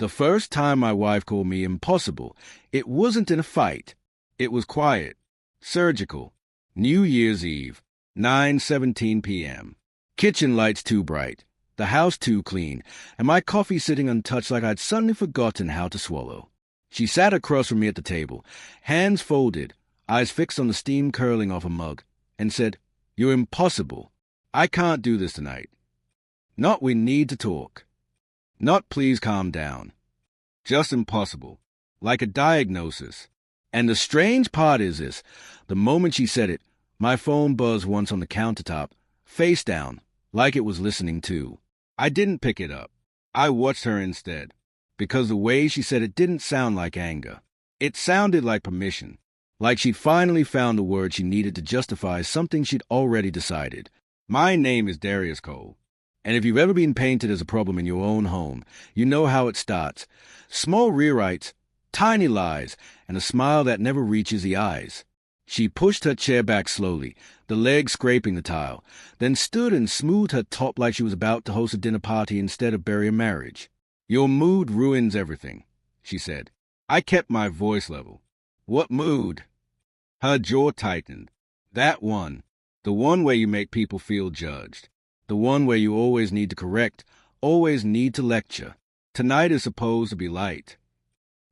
The first time my wife called me impossible, it wasn't in a fight. It was quiet, surgical. New Year's Eve, 9:17 p.m. Kitchen lights too bright, the house too clean, and my coffee sitting untouched like I'd suddenly forgotten how to swallow. She sat across from me at the table, hands folded, eyes fixed on the steam curling off a mug, and said, "You're impossible. I can't do this tonight. Not we need to talk. Not please calm down. Just impossible. Like a diagnosis." And the strange part is this, the moment she said it, my phone buzzed once on the countertop, face down, like it was listening too. I didn't pick it up. I watched her instead, because the way she said it didn't sound like anger. It sounded like permission, like she'd finally found the word she needed to justify something she'd already decided. My name is Darius Cole, and if you've ever been painted as a problem in your own home, you know how it starts. Small rewrites, tiny lies, and a smile that never reaches the eyes. She pushed her chair back slowly, the legs scraping the tile, then stood and smoothed her top like she was about to host a dinner party instead of bury a marriage. "Your mood ruins everything," she said. I kept my voice level. "What mood?" Her jaw tightened. "That one. The one where you make people feel judged. The one where you always need to correct, always need to lecture. Tonight is supposed to be light."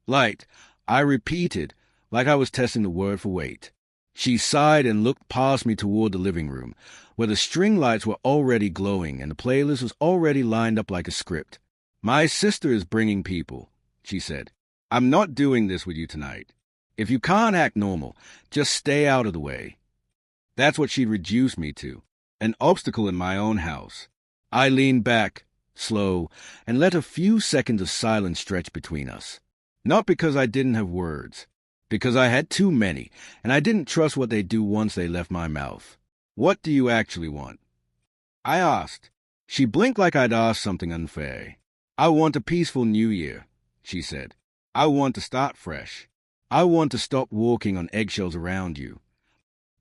"Light," I repeated, like I was testing the word for weight. She sighed and looked past me toward the living room, where the string lights were already glowing and the playlist was already lined up like a script. "My sister is bringing people," she said. "I'm not doing this with you tonight. If you can't act normal, just stay out of the way." That's what she'd reduced me to, an obstacle in my own house. I leaned back, slow, and let a few seconds of silence stretch between us. Not because I didn't have words, because I had too many, and I didn't trust what they'd do once they left my mouth. "What do you actually want?" I asked. She blinked like I'd asked something unfair. "I want a peaceful new year," she said. "I want to start fresh. I want to stop walking on eggshells around you."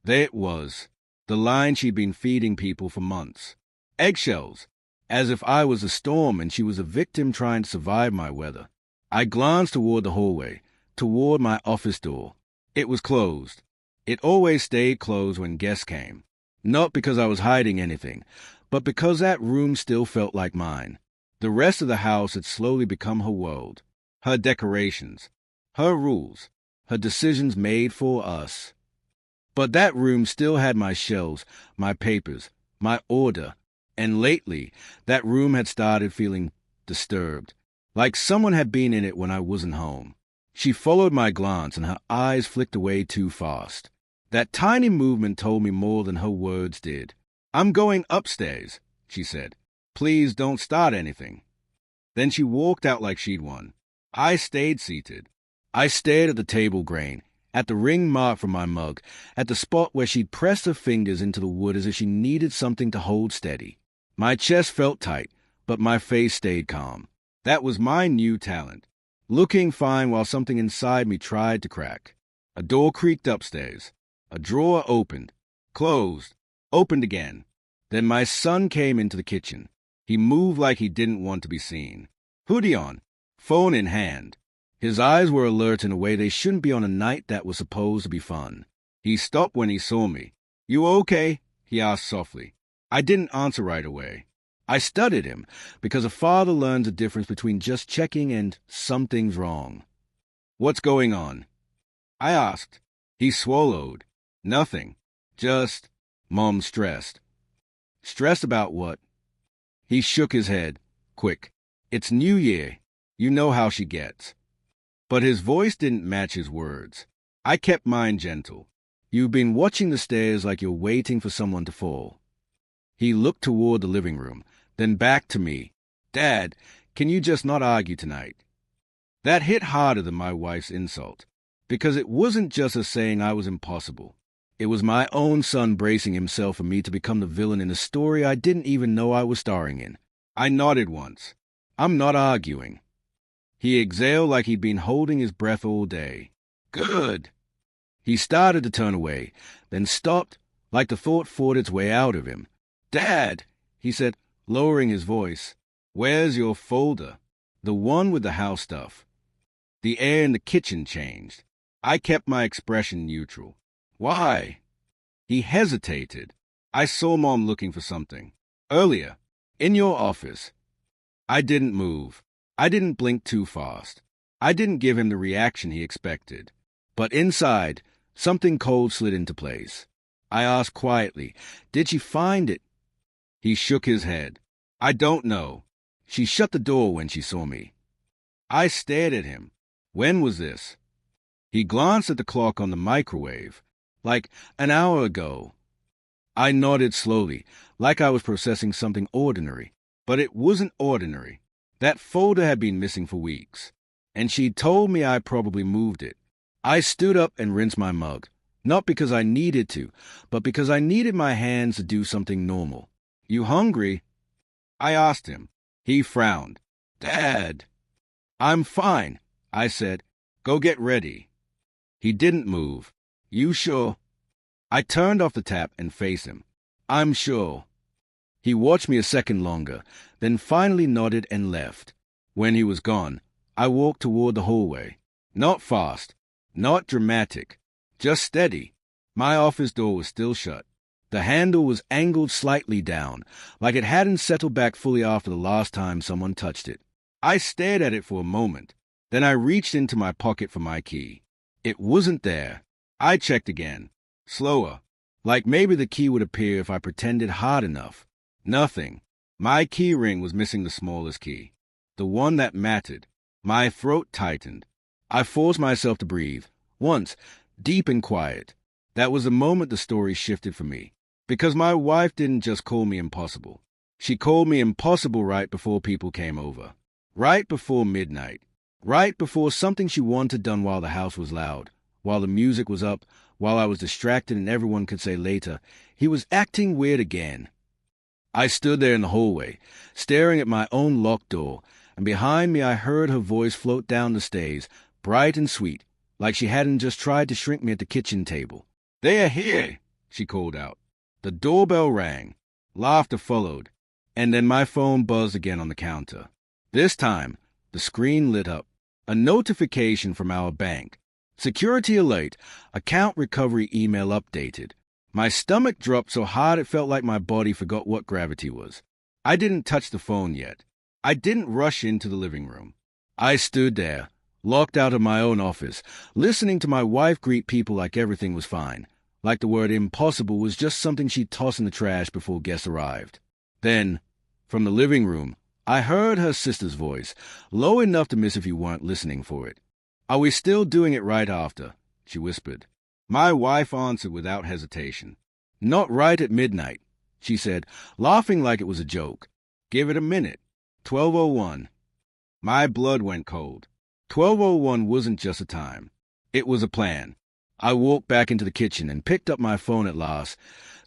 There it was, the line she'd been feeding people for months. Eggshells, as if I was a storm and she was a victim trying to survive my weather. I glanced toward the hallway, toward my office door. It was closed. It always stayed closed when guests came. Not because I was hiding anything, but because that room still felt like mine. The rest of the house had slowly become her world, her decorations, her rules, her decisions made for us. But that room still had my shelves, my papers, my order, and lately that room had started feeling disturbed, like someone had been in it when I wasn't home. She followed my glance, and her eyes flicked away too fast. That tiny movement told me more than her words did. "I'm going upstairs," she said. "Please don't start anything." Then she walked out like she'd won. I stayed seated. I stared at the table grain, at the ring mark from my mug, at the spot where she'd pressed her fingers into the wood as if she needed something to hold steady. My chest felt tight, but my face stayed calm. That was my new talent, looking fine while something inside me tried to crack. A door creaked upstairs. A drawer opened, closed, opened again. Then my son came into the kitchen. He moved like he didn't want to be seen. Hoodie on, phone in hand. His eyes were alert in a way they shouldn't be on a night that was supposed to be fun. He stopped when he saw me. "You okay?" he asked softly. I didn't answer right away. I studied him, because a father learns the difference between just checking and something's wrong. "What's going on?" I asked. He swallowed. "Nothing. Just, Mom's stressed." "Stressed about what?" He shook his head, quick. "It's New Year. You know how she gets." But his voice didn't match his words. I kept mine gentle. "You've been watching the stairs like you're waiting for someone to fall." He looked toward the living room, then back to me. "Dad, can you just not argue tonight?" That hit harder than my wife's insult, because it wasn't just her saying I was impossible. It was my own son bracing himself for me to become the villain in a story I didn't even know I was starring in. I nodded once. "I'm not arguing." He exhaled like he'd been holding his breath all day. "Good." He started to turn away, then stopped, like the thought fought its way out of him. "Dad," he said, lowering his voice, "where's your folder?" The one with the house stuff. The air in the kitchen changed. I kept my expression neutral. Why? He hesitated. I saw Mom looking for something. Earlier, in your office. I didn't move. I didn't blink too fast. I didn't give him the reaction he expected. But inside, something cold slid into place. I asked quietly, "Did she find it?" He shook his head. "I don't know. She shut the door when she saw me." I stared at him. When was this? He glanced at the clock on the microwave. Like an hour ago. I nodded slowly, like I was processing something ordinary. But it wasn't ordinary. That folder had been missing for weeks. And she'd told me I probably moved it. I stood up and rinsed my mug. Not because I needed to, but because I needed my hands to do something normal. "You hungry?" I asked him. He frowned. "Dad." "I'm fine," I said. "Go get ready." He didn't move. "You sure?" I turned off the tap and faced him. "I'm sure." He watched me a second longer, then finally nodded and left. When he was gone, I walked toward the hallway. Not fast, not dramatic, just steady. My office door was still shut. The handle was angled slightly down, like it hadn't settled back fully after the last time someone touched it. I stared at it for a moment. Then I reached into my pocket for my key. It wasn't there. I checked again. Slower. Like maybe the key would appear if I pretended hard enough. Nothing. My key ring was missing the smallest key. The one that mattered. My throat tightened. I forced myself to breathe. Once, deep and quiet. That was the moment the story shifted for me. Because my wife didn't just call me impossible. She called me impossible right before people came over. Right before midnight. Right before something she wanted done while the house was loud. While the music was up. While I was distracted and everyone could say later, he was acting weird again. I stood there in the hallway, staring at my own locked door, and behind me I heard her voice float down the stairs, bright and sweet, like she hadn't just tried to shrink me at the kitchen table. "They are here," she called out. The doorbell rang. Laughter followed, and then my phone buzzed again on the counter. This time, the screen lit up. A notification from our bank. "Security alert. Account recovery email updated." My stomach dropped so hard it felt like my body forgot what gravity was. I didn't touch the phone yet. I didn't rush into the living room. I stood there, locked out of my own office, listening to my wife greet people like everything was fine, like the word impossible was just something she'd toss in the trash before guests arrived. Then, from the living room, I heard her sister's voice, low enough to miss if you weren't listening for it. "Are we still doing it right after?" she whispered. My wife answered without hesitation. "Not right at midnight," she said, laughing like it was a joke. "Give it a minute. 12:01. My blood went cold. 12:01 wasn't just a time. It was a plan. I walked back into the kitchen and picked up my phone at last,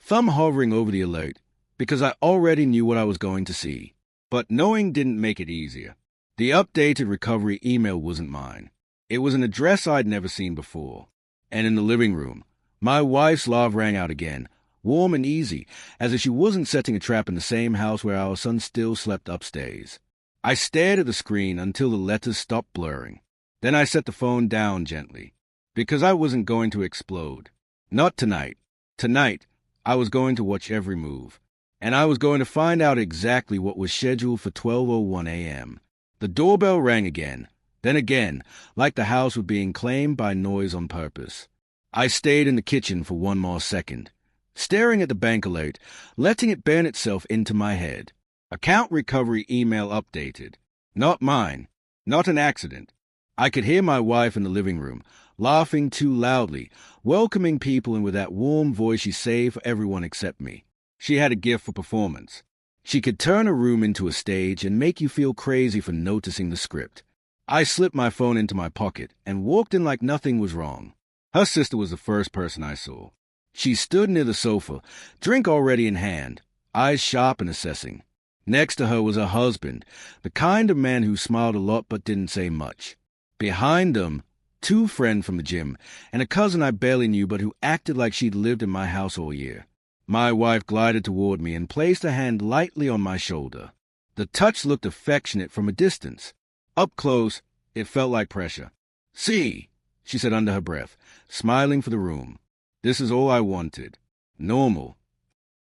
thumb hovering over the alert, because I already knew what I was going to see. But knowing didn't make it easier. The updated recovery email wasn't mine. It was an address I'd never seen before. And in the living room, my wife's laugh rang out again, warm and easy, as if she wasn't setting a trap in the same house where our son still slept upstairs. I stared at the screen until the letters stopped blurring. Then I set the phone down gently, because I wasn't going to explode. Not tonight. Tonight, I was going to watch every move. And I was going to find out exactly what was scheduled for 12:01 a.m. The doorbell rang again. Then again, like the house was being claimed by noise on purpose. I stayed in the kitchen for one more second, staring at the bank alert, letting it burn itself into my head. Account recovery email updated. Not mine. Not an accident. I could hear my wife in the living room, laughing too loudly, welcoming people and with that warm voice she saved for everyone except me. She had a gift for performance. She could turn a room into a stage and make you feel crazy for noticing the script. I slipped my phone into my pocket and walked in like nothing was wrong. Her sister was the first person I saw. She stood near the sofa, drink already in hand, eyes sharp and assessing. Next to her was her husband, the kind of man who smiled a lot but didn't say much. Behind them, two friends from the gym, and a cousin I barely knew but who acted like she'd lived in my house all year. My wife glided toward me and placed a hand lightly on my shoulder. The touch looked affectionate from a distance. Up close, it felt like pressure. "See," she said under her breath, smiling for the room. This is all I wanted. Normal.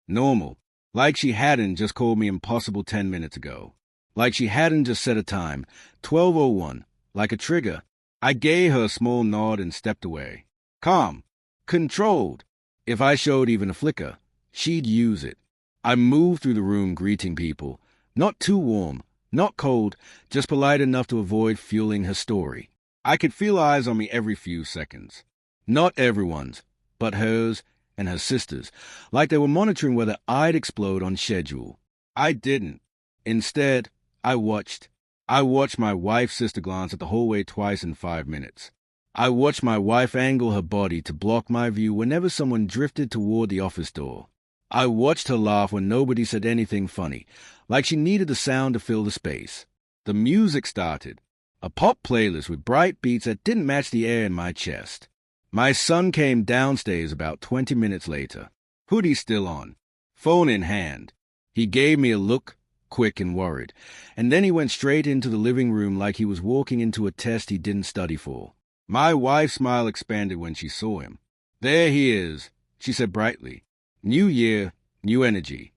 Normal. Like she hadn't just called me impossible 10 minutes ago. Like she hadn't just set a time, 12:01, like a trigger. I gave her a small nod and stepped away. Calm. Controlled. If I showed even a flicker, she'd use it. I moved through the room greeting people. Not too warm, not cold, just polite enough to avoid fueling her story. I could feel eyes on me every few seconds. Not everyone's, but hers and her sister's, like they were monitoring whether I'd explode on schedule. I didn't. Instead, I watched. I watched my wife's sister glance at the hallway twice in 5 minutes. I watched my wife angle her body to block my view whenever someone drifted toward the office door. I watched her laugh when nobody said anything funny, like she needed the sound to fill the space. The music started, a pop playlist with bright beats that didn't match the air in my chest. My son came downstairs about 20 minutes later, hoodie still on, phone in hand. He gave me a look, quick and worried, and then he went straight into the living room like he was walking into a test he didn't study for. My wife's smile expanded when she saw him. "There he is," she said brightly. "New year, new energy."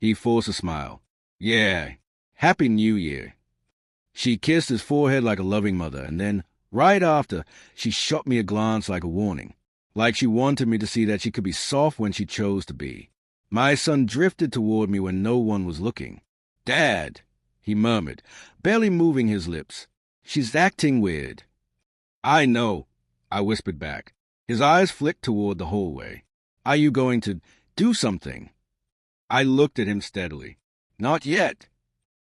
He forced a smile. "Yeah, Happy New Year." She kissed his forehead like a loving mother, and then, right after, she shot me a glance like a warning, like she wanted me to see that she could be soft when she chose to be. My son drifted toward me when no one was looking. "Dad," he murmured, barely moving his lips. "She's acting weird." "I know," I whispered back. His eyes flicked toward the hallway. "Are you going to do something?" I looked at him steadily. "Not yet."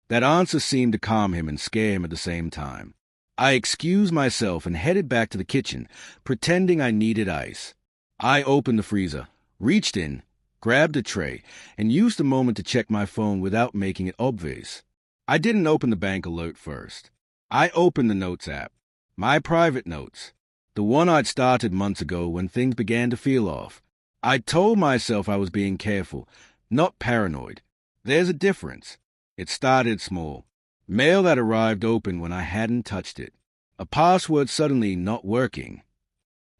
That answer seemed to calm him and scare him at the same time. I excused myself and headed back to the kitchen, pretending I needed ice. I opened the freezer, reached in, grabbed a tray, and used the moment to check my phone without making it obvious. I didn't open the bank alert first. I opened the Notes app, my private notes, the one I'd started months ago when things began to feel off. I told myself I was being careful, not paranoid. There's a difference. It started small. Mail that arrived open when I hadn't touched it. A password suddenly not working.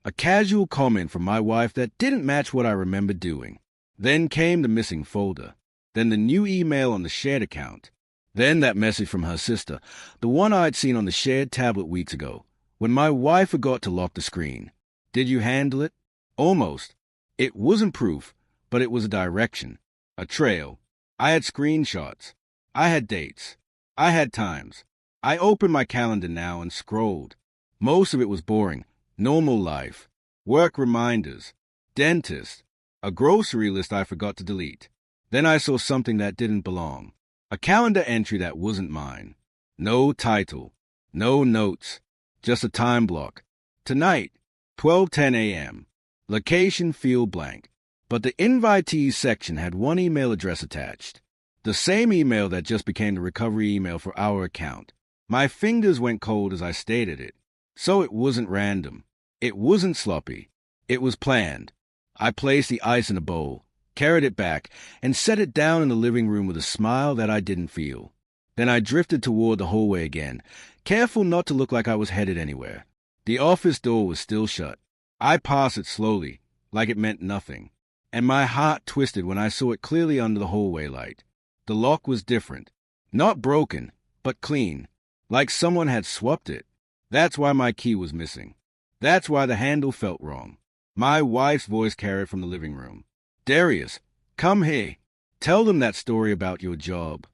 A casual comment from my wife that didn't match what I remembered doing. Then came the missing folder. Then the new email on the shared account. Then that message from her sister, the one I'd seen on the shared tablet weeks ago, when my wife forgot to lock the screen. Did you handle it? Almost. It wasn't proof, but it was a direction, a trail. I had screenshots. I had dates. I had times. I opened my calendar now and scrolled. Most of it was boring. Normal life. Work reminders. Dentist. A grocery list I forgot to delete. Then I saw something that didn't belong. A calendar entry that wasn't mine. No title. No notes. Just a time block. Tonight, 12:10 a.m. Location field blank. But the invitees section had one email address attached. The same email that just became the recovery email for our account. My fingers went cold as I stated it. So it wasn't random. It wasn't sloppy. It was planned. I placed the ice in a bowl, carried it back, and set it down in the living room with a smile that I didn't feel. Then I drifted toward the hallway again, careful not to look like I was headed anywhere. The office door was still shut. I passed it slowly, like it meant nothing, and my heart twisted when I saw it clearly under the hallway light. The lock was different. Not broken, but clean, like someone had swapped it. That's why my key was missing. That's why the handle felt wrong. My wife's voice carried from the living room. "Darius, come here. Tell them that story about your job."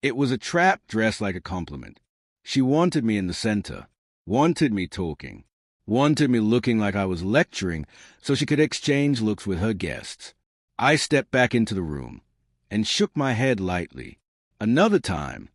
It was a trap dressed like a compliment. She wanted me in the center, wanted me talking, wanted me looking like I was lecturing so she could exchange looks with her guests. I stepped back into the room and shook my head lightly. Another time.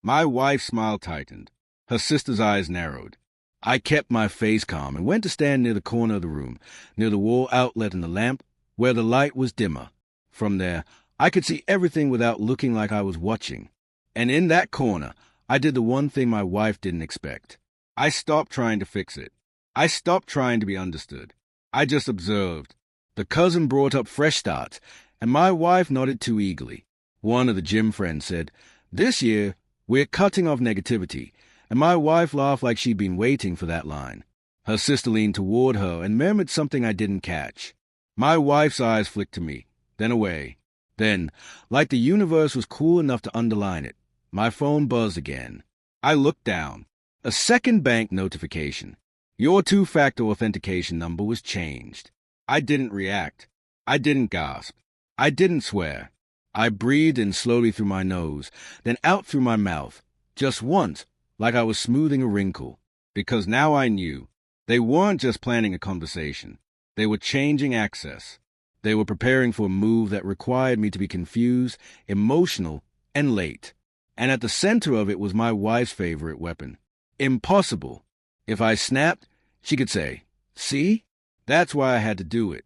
My wife's smile tightened. Her sister's eyes narrowed. I kept my face calm and went to stand near the corner of the room, near the wall outlet in the lamp, where the light was dimmer. From there, I could see everything without looking like I was watching. And in that corner, I did the one thing my wife didn't expect. I stopped trying to fix it. I stopped trying to be understood. I just observed. The cousin brought up fresh starts, and my wife nodded too eagerly. One of the gym friends said, "This year, We're cutting off negativity, and my wife laughed like she'd been waiting for that line. Her sister leaned toward her and murmured something I didn't catch. My wife's eyes flicked to me, then away. Then, like the universe was cool enough to underline it, my phone buzzed again. I looked down. A second bank notification. Your two-factor authentication number was changed. I didn't react. I didn't gasp. I didn't swear. I breathed in slowly through my nose, then out through my mouth, just once, like I was smoothing a wrinkle, because now I knew. They weren't just planning a conversation. They were changing access. They were preparing for a move that required me to be confused, emotional, and late. And at the center of it was my wife's favorite weapon. Impossible. If I snapped, she could say, "See? That's why I had to do it."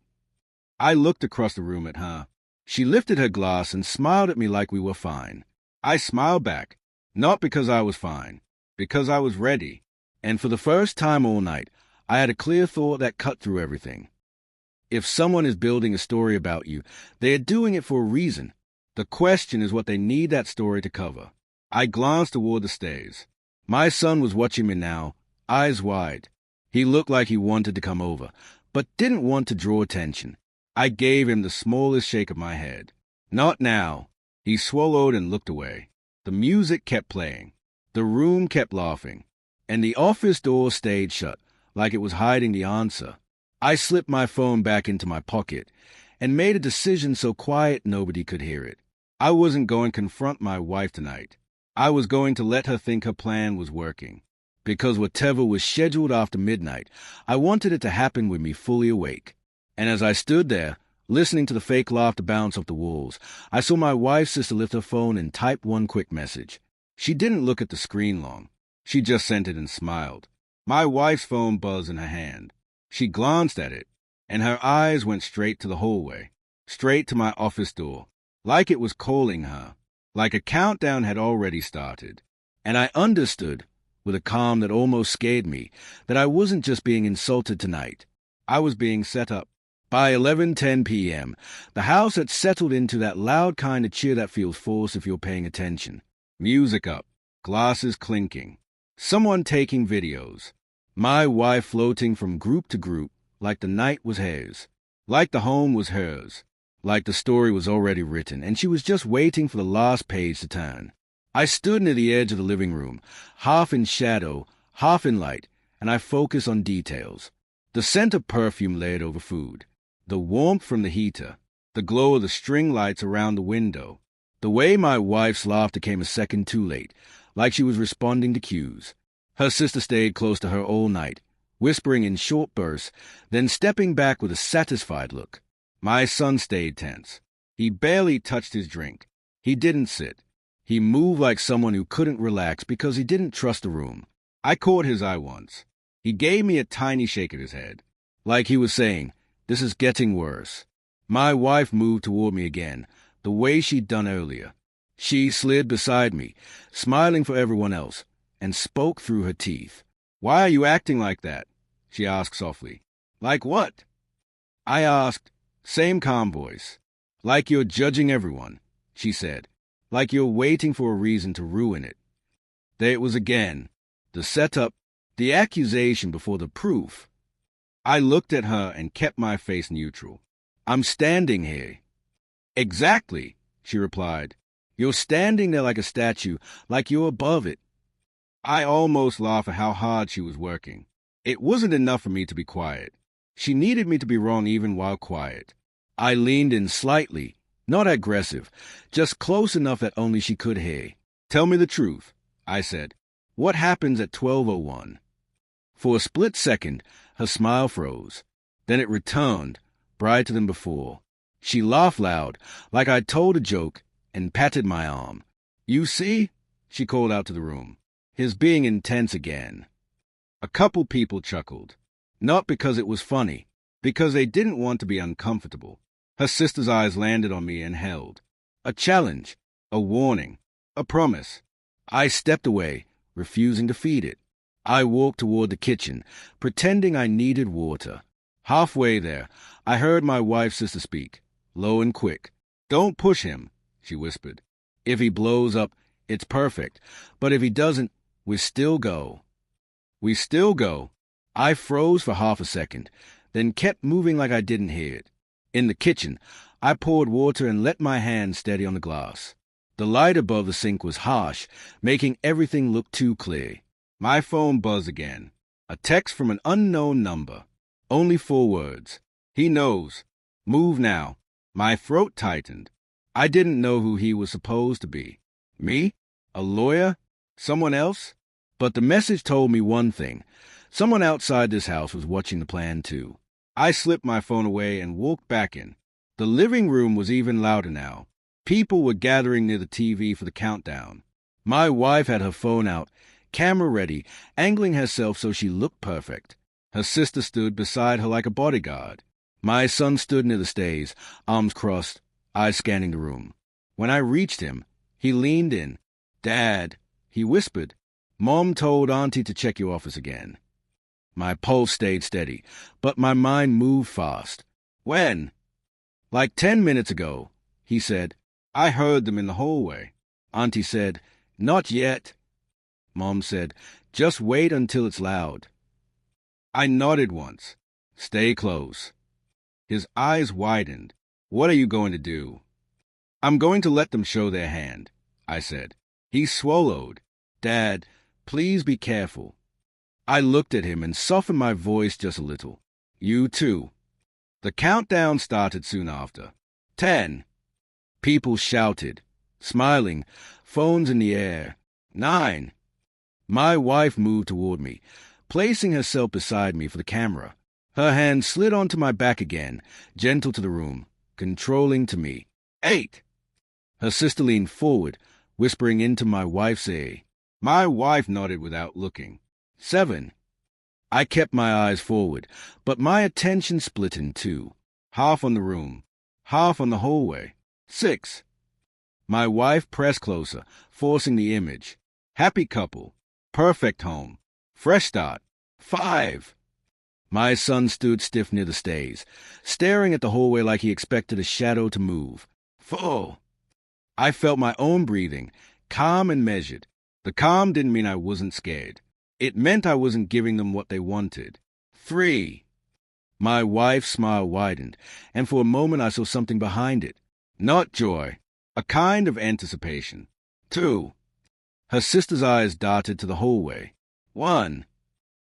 I looked across the room at her. She lifted her glass and smiled at me like we were fine. I smiled back, not because I was fine, because I was ready. And for the first time all night, I had a clear thought that cut through everything. If someone is building a story about you, they are doing it for a reason. The question is what they need that story to cover. I glanced toward the stairs. My son was watching me now, eyes wide. He looked like he wanted to come over, but didn't want to draw attention. I gave him the smallest shake of my head. Not now. He swallowed and looked away. The music kept playing. The room kept laughing. And the office door stayed shut, like it was hiding the answer. I slipped my phone back into my pocket and made a decision so quiet nobody could hear it. I wasn't going to confront my wife tonight. I was going to let her think her plan was working. Because whatever was scheduled after midnight, I wanted it to happen with me fully awake. And as I stood there, listening to the fake laughter bounce off the walls, I saw my wife's sister lift her phone and type one quick message. She didn't look at the screen long. She just sent it and smiled. My wife's phone buzzed in her hand. She glanced at it, and her eyes went straight to the hallway, straight to my office door, like it was calling her, like a countdown had already started. And I understood, with a calm that almost scared me, that I wasn't just being insulted tonight. I was being set up. By 11:10 p.m., the house had settled into that loud kind of cheer that feels forced if you're paying attention. Music up, glasses clinking, someone taking videos. My wife floating from group to group like the night was hers, like the home was hers, like the story was already written, and she was just waiting for the last page to turn. I stood near the edge of the living room, half in shadow, half in light, and I focused on details. The scent of perfume layered over food, the warmth from the heater, the glow of the string lights around the window, the way my wife's laughter came a second too late, like she was responding to cues. Her sister stayed close to her all night, whispering in short bursts, then stepping back with a satisfied look. My son stayed tense. He barely touched his drink. He didn't sit. He moved like someone who couldn't relax because he didn't trust the room. I caught his eye once. He gave me a tiny shake of his head, like he was saying, "This is getting worse." My wife moved toward me again, the way she'd done earlier. She slid beside me, smiling for everyone else, and spoke through her teeth. "Why are you acting like that?" she asked softly. "Like what?" I asked, same calm voice. "Like you're judging everyone," she said. "Like you're waiting for a reason to ruin it." There it was again, the setup, the accusation before the proof. I looked at her and kept my face neutral. "I'm standing here." "Exactly," she replied. "You're standing there like a statue, like you're above it." I almost laughed at how hard she was working. It wasn't enough for me to be quiet. She needed me to be wrong even while quiet. I leaned in slightly, not aggressive, just close enough that only she could hear. "Tell me the truth," I said. "What happens at 12:01? For a split second, her smile froze. Then it returned, brighter than before. She laughed loud, like I'd told a joke, and patted my arm. "You see?" she called out to the room. His being intense again. A couple people chuckled. Not because it was funny, because they didn't want to be uncomfortable. Her sister's eyes landed on me and held. A challenge, a warning, a promise. I stepped away, refusing to feed it. I walked toward the kitchen, pretending I needed water. Halfway there, I heard my wife's sister speak, low and quick. "Don't push him," she whispered. "If he blows up, It's perfect. But if he doesn't, we still go. We still go. I froze for half a second, then kept moving like I didn't hear it. In the kitchen, I poured water and let my hand steady on the glass. The light above the sink was harsh, making everything look too clear. My phone buzzed again. A text from an unknown number. Only 4 words. He knows. Move now. My throat tightened. I didn't know who he was supposed to be. Me? A lawyer? Someone else? But the message told me one thing. Someone outside this house was watching the plan too. I slipped my phone away and walked back in. The living room was even louder now. People were gathering near the TV for the countdown. My wife had her phone out, camera ready, angling herself so she looked perfect. Her sister stood beside her like a bodyguard. My son stood near the stage, arms crossed, eyes scanning the room. When I reached him, he leaned in. "Dad," he whispered. "Mom told Auntie to check your office again." My pulse stayed steady, but my mind moved fast. "When?" "Like 10 minutes ago," he said. "I heard them in the hallway." Auntie said, "Not yet." Mom said, "Just wait until it's loud." I nodded once. "Stay close." His eyes widened. "What are you going to do?" "I'm going to let them show their hand," I said. He swallowed. "Dad, please be careful." I looked at him and softened my voice just a little. "You too." The countdown started soon after. 10. People shouted, smiling, phones in the air. 9. My wife moved toward me, placing herself beside me for the camera. Her hand slid onto my back again, gentle to the room, controlling to me. 8. Her sister leaned forward, whispering into my wife's ear. My wife nodded without looking. 7. I kept my eyes forward, but my attention split in two, half on the room, half on the hallway. 6. My wife pressed closer, forcing the image. Happy couple. Perfect home. Fresh start. 5. My son stood stiff near the stage, staring at the hallway like he expected a shadow to move. 4. I felt my own breathing, calm and measured. The calm didn't mean I wasn't scared. It meant I wasn't giving them what they wanted. 3. My wife's smile widened, and for a moment I saw something behind it. Not joy, a kind of anticipation. 2. Her sister's eyes darted to the hallway. 1.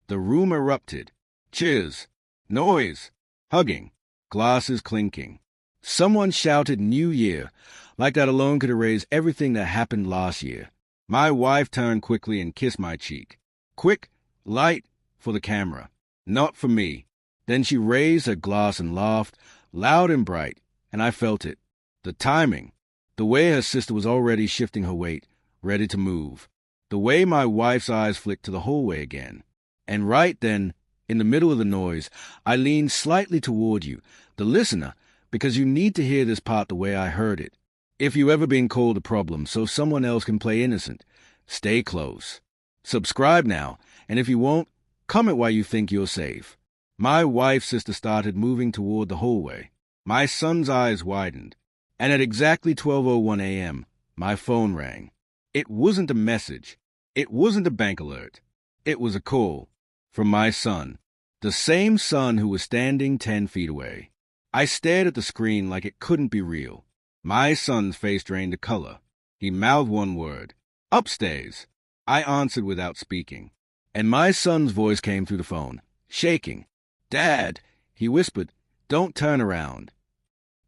The room erupted. Cheers. Noise. Hugging. Glasses clinking. Someone shouted New Year, like that alone could erase everything that happened last year. My wife turned quickly and kissed my cheek. Quick, light, for the camera. Not for me. Then she raised her glass and laughed, loud and bright, and I felt it. The timing. The way her sister was already shifting her weight, ready to move. The way my wife's eyes flicked to the hallway again. And right then, in the middle of the noise, I leaned slightly toward you, the listener, because you need to hear this part the way I heard it. If you've ever been called a problem so someone else can play innocent, stay close. Subscribe now, and if you won't, comment why you think you're safe. My wife's sister started moving toward the hallway. My son's eyes widened, and at exactly 12:01 a.m., my phone rang. It wasn't a message. It wasn't a bank alert. It was a call from my son, the same son who was standing 10 feet away. I stared at the screen like it couldn't be real. My son's face drained to color. He mouthed one word. "Upstairs." I answered without speaking, and my son's voice came through the phone, shaking. "Dad," he whispered, "don't turn around."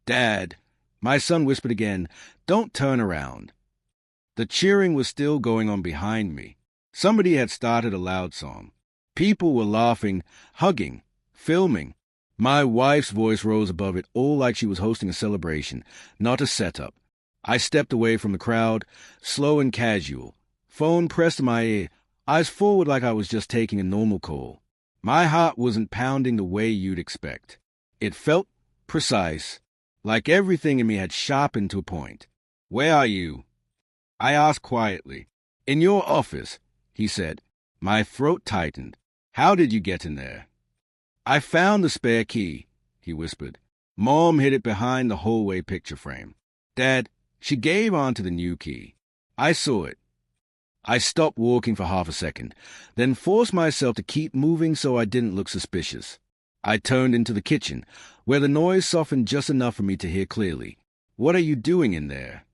"Dad," my son whispered again, "don't turn around." The cheering was still going on behind me. Somebody had started a loud song. People were laughing, hugging, filming. My wife's voice rose above it, all like she was hosting a celebration, not a setup. I stepped away from the crowd, slow and casual, phone pressed to my ear, eyes forward like I was just taking a normal call. My heart wasn't pounding the way you'd expect. It felt precise, like everything in me had sharpened to a point. "Where are you?" I asked quietly. "In your office," he said. My throat tightened. "How did you get in there?" "I found the spare key," he whispered. "Mom hid it behind the hallway picture frame. Dad, she gave onto the new key. I saw it. I stopped walking for half a second, then forced myself to keep moving so I didn't look suspicious. I turned into the kitchen, where the noise softened just enough for me to hear clearly. "What are you doing in there?"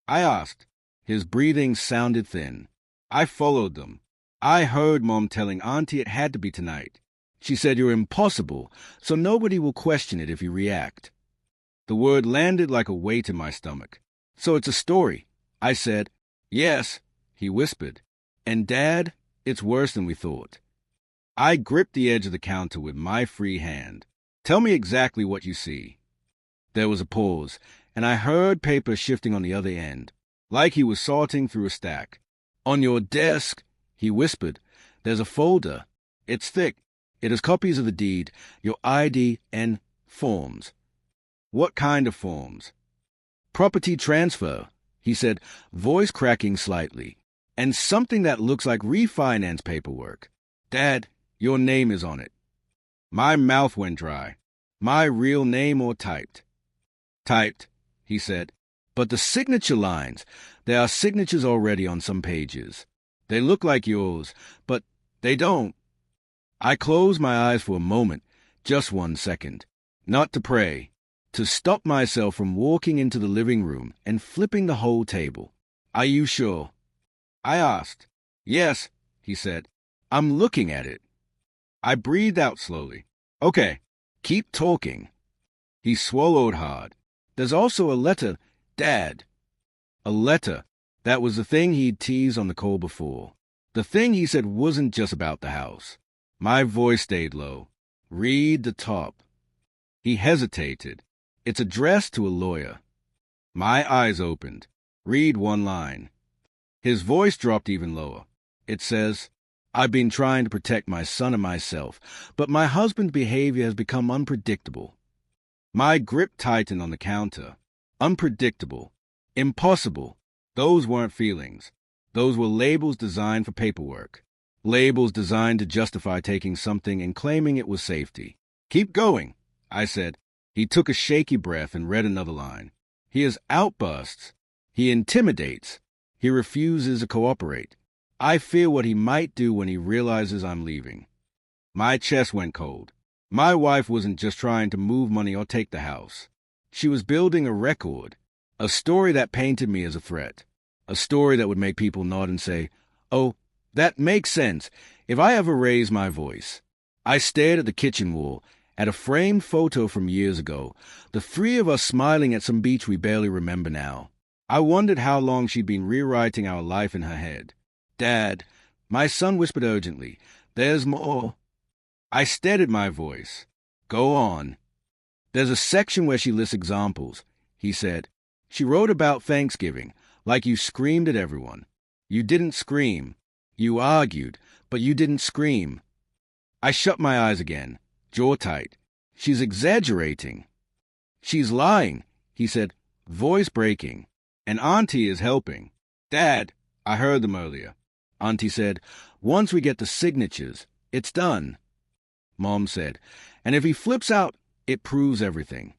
I asked. His breathing sounded thin. "I followed them. I heard Mom telling Auntie it had to be tonight. She said you're impossible, so nobody will question it if you react." The word landed like a weight in my stomach. "So it's a story," I said. "Yes," he whispered. "And Dad, it's worse than we thought." I gripped the edge of the counter with my free hand. "Tell me exactly what you see." There was a pause, and I heard paper shifting on the other end, like he was sorting through a stack. "On your desk," he whispered, "there's a folder. It's thick. It has copies of the deed, your ID, and forms." "What kind of forms?" "Property transfer," he said, voice cracking slightly. "And something that looks like refinance paperwork. Dad, your name is on it." My mouth went dry. "My real name or typed?" "Typed," he said. "But the signature lines, there are signatures already on some pages. They look like yours, but they don't." I closed my eyes for a moment, just 1 second. Not to pray, to stop myself from walking into the living room and flipping the whole table. "Are you sure?" I asked. "Yes," he said. "I'm looking at it." I breathed out slowly. "Okay, keep talking." He swallowed hard. "There's also a letter, Dad." A letter. That was the thing he'd teased on the call before. The thing he said wasn't just about the house. My voice stayed low. "Read the top." He hesitated. "It's addressed to a lawyer." My eyes opened. "Read one line." His voice dropped even lower. It says, "I've been trying to protect my son and myself, but my husband's behavior has become unpredictable." My grip tightened on the counter. Unpredictable. Impossible. Those weren't feelings. Those were labels designed for paperwork. Labels designed to justify taking something and claiming it was safety. "Keep going," I said. He took a shaky breath and read another line. "He has outbursts. He intimidates. He refuses to cooperate. I fear what he might do when he realizes I'm leaving." My chest went cold. My wife wasn't just trying to move money or take the house. She was building a record, a story that painted me as a threat, a story that would make people nod and say, "Oh, that makes sense," if I ever raised my voice. I stared at the kitchen wall, at a framed photo from years ago, the three of us smiling at some beach we barely remember now. I wondered how long she'd been rewriting our life in her head. "Dad," my son whispered urgently, "there's more." I steadied my voice. "Go on." "There's a section where she lists examples," he said. "She wrote about Thanksgiving, like you screamed at everyone. You didn't scream. You argued, but you didn't scream." I shut my eyes again, jaw tight. "She's exaggerating." "She's lying," he said, voice breaking. "And Auntie is helping." "Dad," I heard them earlier. Auntie said, "Once we get the signatures, it's done." Mom said, "And if he flips out, it proves everything."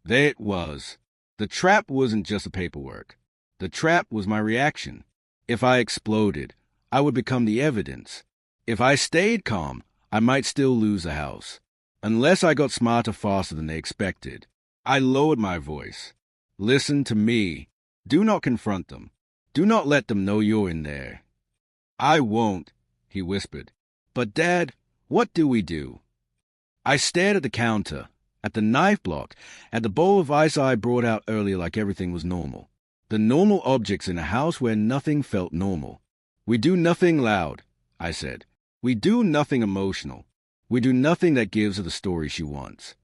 There it was. The trap wasn't just the paperwork. The trap was my reaction. If I exploded, I would become the evidence. If I stayed calm, I might still lose the house. Unless I got smarter faster than they expected. I lowered my voice. "Listen to me. Do not confront them. Do not let them know you're in there." "I won't," he whispered. "But Dad, what do we do?" I stared at the counter, at the knife block, at the bowl of ice I brought out earlier like everything was normal. The normal objects in a house where nothing felt normal. "We do nothing loud," I said. "We do nothing emotional. We do nothing that gives her the story she wants."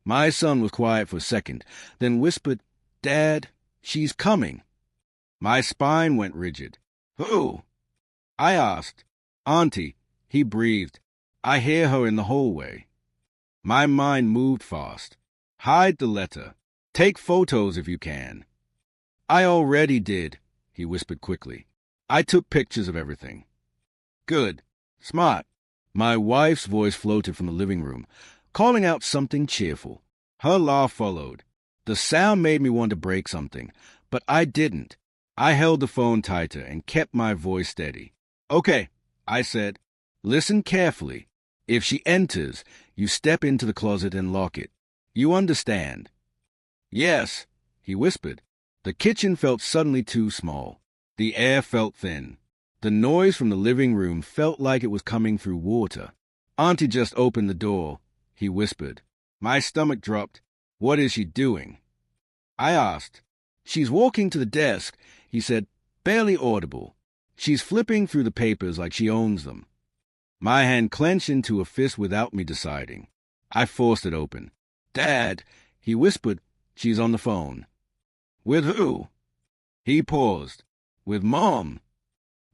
My son was quiet for a second, then whispered, "Dad, she's coming." My spine went rigid. "Who?" I asked. "Auntie," he breathed. "I hear her in the hallway." My mind moved fast. "Hide the letter. Take photos if you can." "I already did," he whispered quickly. "I took pictures of everything." "Good. Smart." My wife's voice floated from the living room, calling out something cheerful. Her laugh followed. The sound made me want to break something, but I didn't. I held the phone tighter and kept my voice steady. Okay, I said. Listen carefully. If she enters, you step into the closet and lock it. You understand? Yes, he whispered. The kitchen felt suddenly too small. The air felt thin. The noise from the living room felt like it was coming through water. Auntie just opened the door, he whispered. My stomach dropped. What is she doing? I asked. She's walking to the desk, he said, barely audible. She's flipping through the papers like she owns them. My hand clenched into a fist without me deciding. I forced it open. Dad, he whispered, she's on the phone. With who? He paused. With Mom.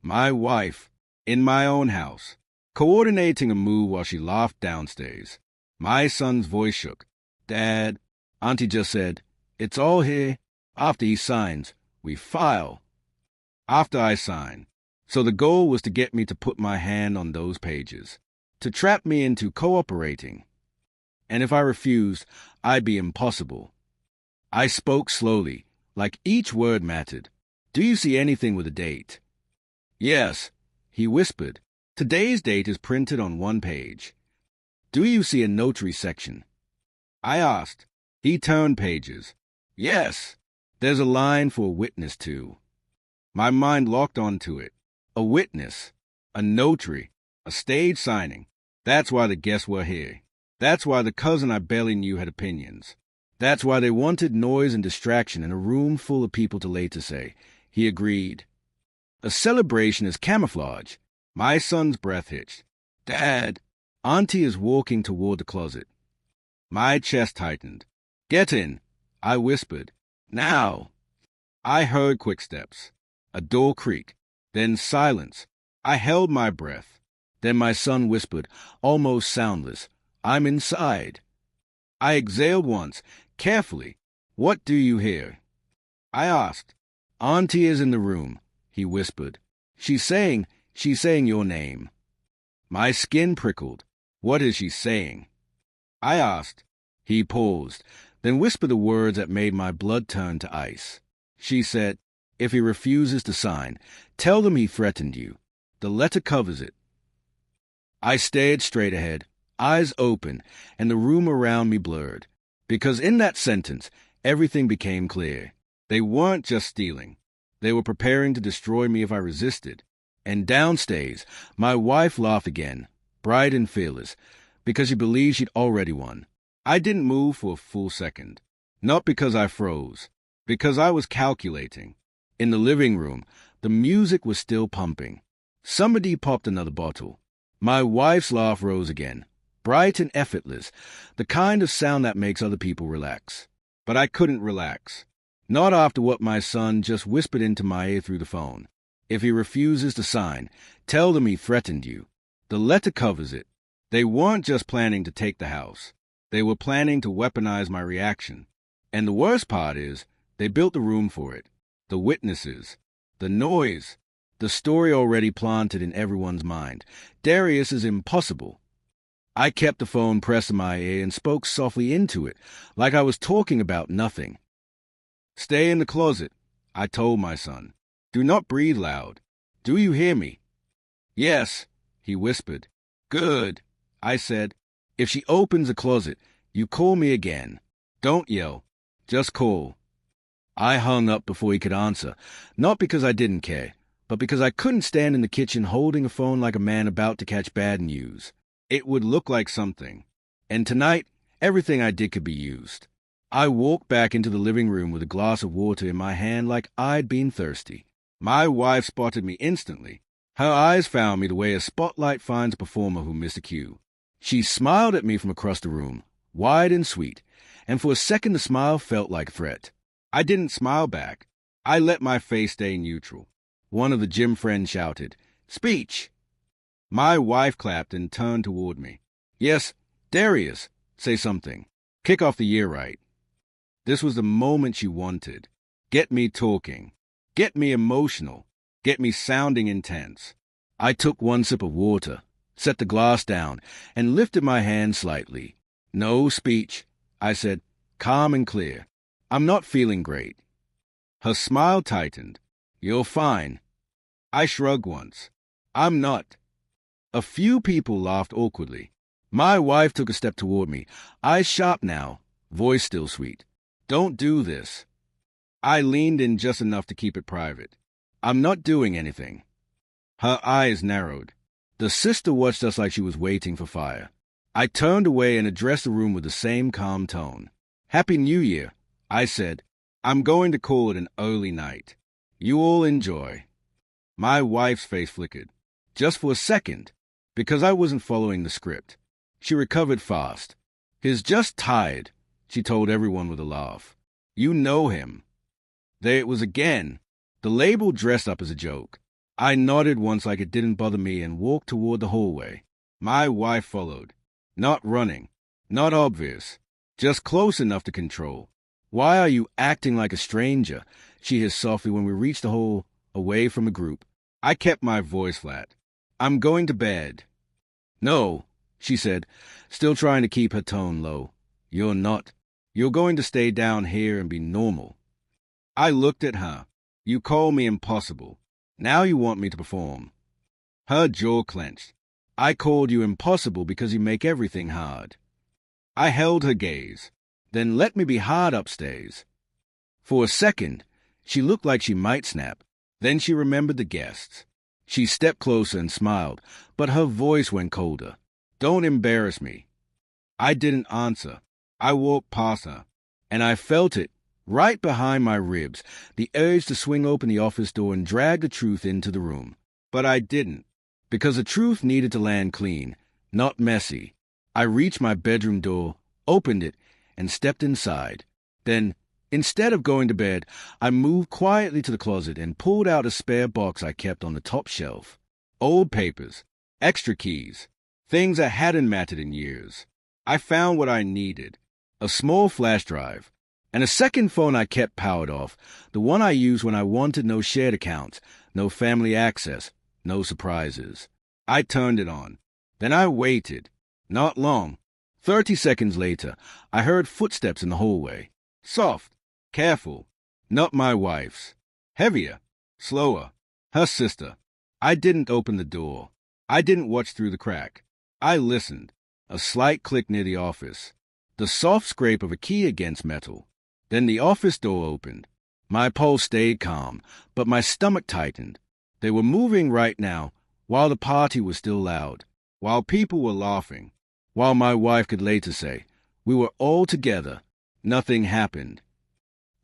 My wife. In my own house. Coordinating a move while she laughed downstairs. My son's voice shook. Dad, Auntie just said, it's all here. After he signs, we file. After I sign. So the goal was to get me to put my hand on those pages, to trap me into cooperating. And if I refused, I'd be impossible. I spoke slowly, like each word mattered. Do you see anything with a date? Yes, he whispered. Today's date is printed on one page. Do you see a notary section? I asked. He turned pages. Yes, there's a line for a witness too. My mind locked onto it. A witness, a notary, a stage signing. That's why the guests were here. That's why the cousin I barely knew had opinions. That's why they wanted noise and distraction in a room full of people to later say. He agreed. A celebration is camouflage. My son's breath hitched. Dad, Auntie is walking toward the closet. My chest tightened. Get in, I whispered. Now. I heard quick steps. A door creak. Then silence. I held my breath. Then my son whispered, almost soundless, I'm inside. I exhaled once, carefully. What do you hear? I asked. Auntie is in the room, he whispered. She's saying your name. My skin prickled. What is she saying? I asked. He paused, then whispered the words that made my blood turn to ice. She said, if he refuses to sign, tell them he threatened you. The letter covers it. I stared straight ahead, eyes open, and the room around me blurred. Because in that sentence, everything became clear. They weren't just stealing. They were preparing to destroy me if I resisted. And downstairs, my wife laughed again, bright and fearless, because she believed she'd already won. I didn't move for a full second. Not because I froze, because I was calculating. In the living room, the music was still pumping. Somebody popped another bottle. My wife's laugh rose again, bright and effortless, the kind of sound that makes other people relax. But I couldn't relax. Not after what my son just whispered into my ear through the phone. If he refuses to sign, tell them he threatened you. The letter covers it. They weren't just planning to take the house. They were planning to weaponize my reaction. And the worst part is, they built the room for it. The witnesses, the noise, the story already planted in everyone's mind. Darius is impossible. I kept the phone pressed to my ear and spoke softly into it, like I was talking about nothing. Stay in the closet, I told my son. Do not breathe loud. Do you hear me? Yes, he whispered. Good, I said. If she opens the closet, you call me again. Don't yell. Just call. I hung up before he could answer, not because I didn't care, but because I couldn't stand in the kitchen holding a phone like a man about to catch bad news. It would look like something. And tonight, everything I did could be used. I walked back into the living room with a glass of water in my hand like I'd been thirsty. My wife spotted me instantly. Her eyes found me the way a spotlight finds a performer who missed a cue. She smiled at me from across the room, wide and sweet, and for a second the smile felt like a threat. I didn't smile back. I let my face stay neutral. One of the gym friends shouted, "Speech!" My wife clapped and turned toward me. Yes, Darius, say something. Kick off the year right. This was the moment she wanted. Get me talking. Get me emotional. Get me sounding intense. I took one sip of water, set the glass down, and lifted my hand slightly. No speech, I said, calm and clear. I'm not feeling great. Her smile tightened. You're fine. I shrugged once. I'm not. A few people laughed awkwardly. My wife took a step toward me, eyes sharp now, voice still sweet. Don't do this. I leaned in just enough to keep it private. I'm not doing anything. Her eyes narrowed. The sister watched us like she was waiting for fire. I turned away and addressed the room with the same calm tone. Happy New Year, I said. I'm going to call it an early night. You all enjoy. My wife's face flickered. Just for a second, because I wasn't following the script. She recovered fast. He's just tired, she told everyone with a laugh. You know him. There it was again. The label dressed up as a joke. I nodded once like it didn't bother me and walked toward the hallway. My wife followed. Not running. Not obvious. Just close enough to control. Why are you acting like a stranger? She hissed softly when we reached the hall away from the group. I kept my voice flat. I'm going to bed. No, she said, still trying to keep her tone low. You're not. You're going to stay down here and be normal. I looked at her. You call me impossible. Now you want me to perform. Her jaw clenched. I called you impossible because you make everything hard. I held her gaze. Then let me be hard upstairs. For a second, she looked like she might snap. Then she remembered the guests. She stepped closer and smiled, but her voice went colder. Don't embarrass me. I didn't answer. I walked past her, and I felt it, right behind my ribs, the urge to swing open the office door and drag the truth into the room. But I didn't, because the truth needed to land clean, not messy. I reached my bedroom door, opened it, and stepped inside. Then, instead of going to bed, I moved quietly to the closet and pulled out a spare box I kept on the top shelf. Old papers, extra keys, things I hadn't mattered in years. I found what I needed, a small flash drive, and a second phone I kept powered off, the one I used when I wanted no shared accounts, no family access, no surprises. I turned it on. Then I waited. Not long. 30 seconds later, I heard footsteps in the hallway. Soft, careful, not my wife's. Heavier, slower, her sister. I didn't open the door. I didn't watch through the crack. I listened. A slight click near the office. The soft scrape of a key against metal. Then the office door opened. My pulse stayed calm, but my stomach tightened. They were moving right now, while the party was still loud, while people were laughing, while my wife could later say, we were all together. Nothing happened.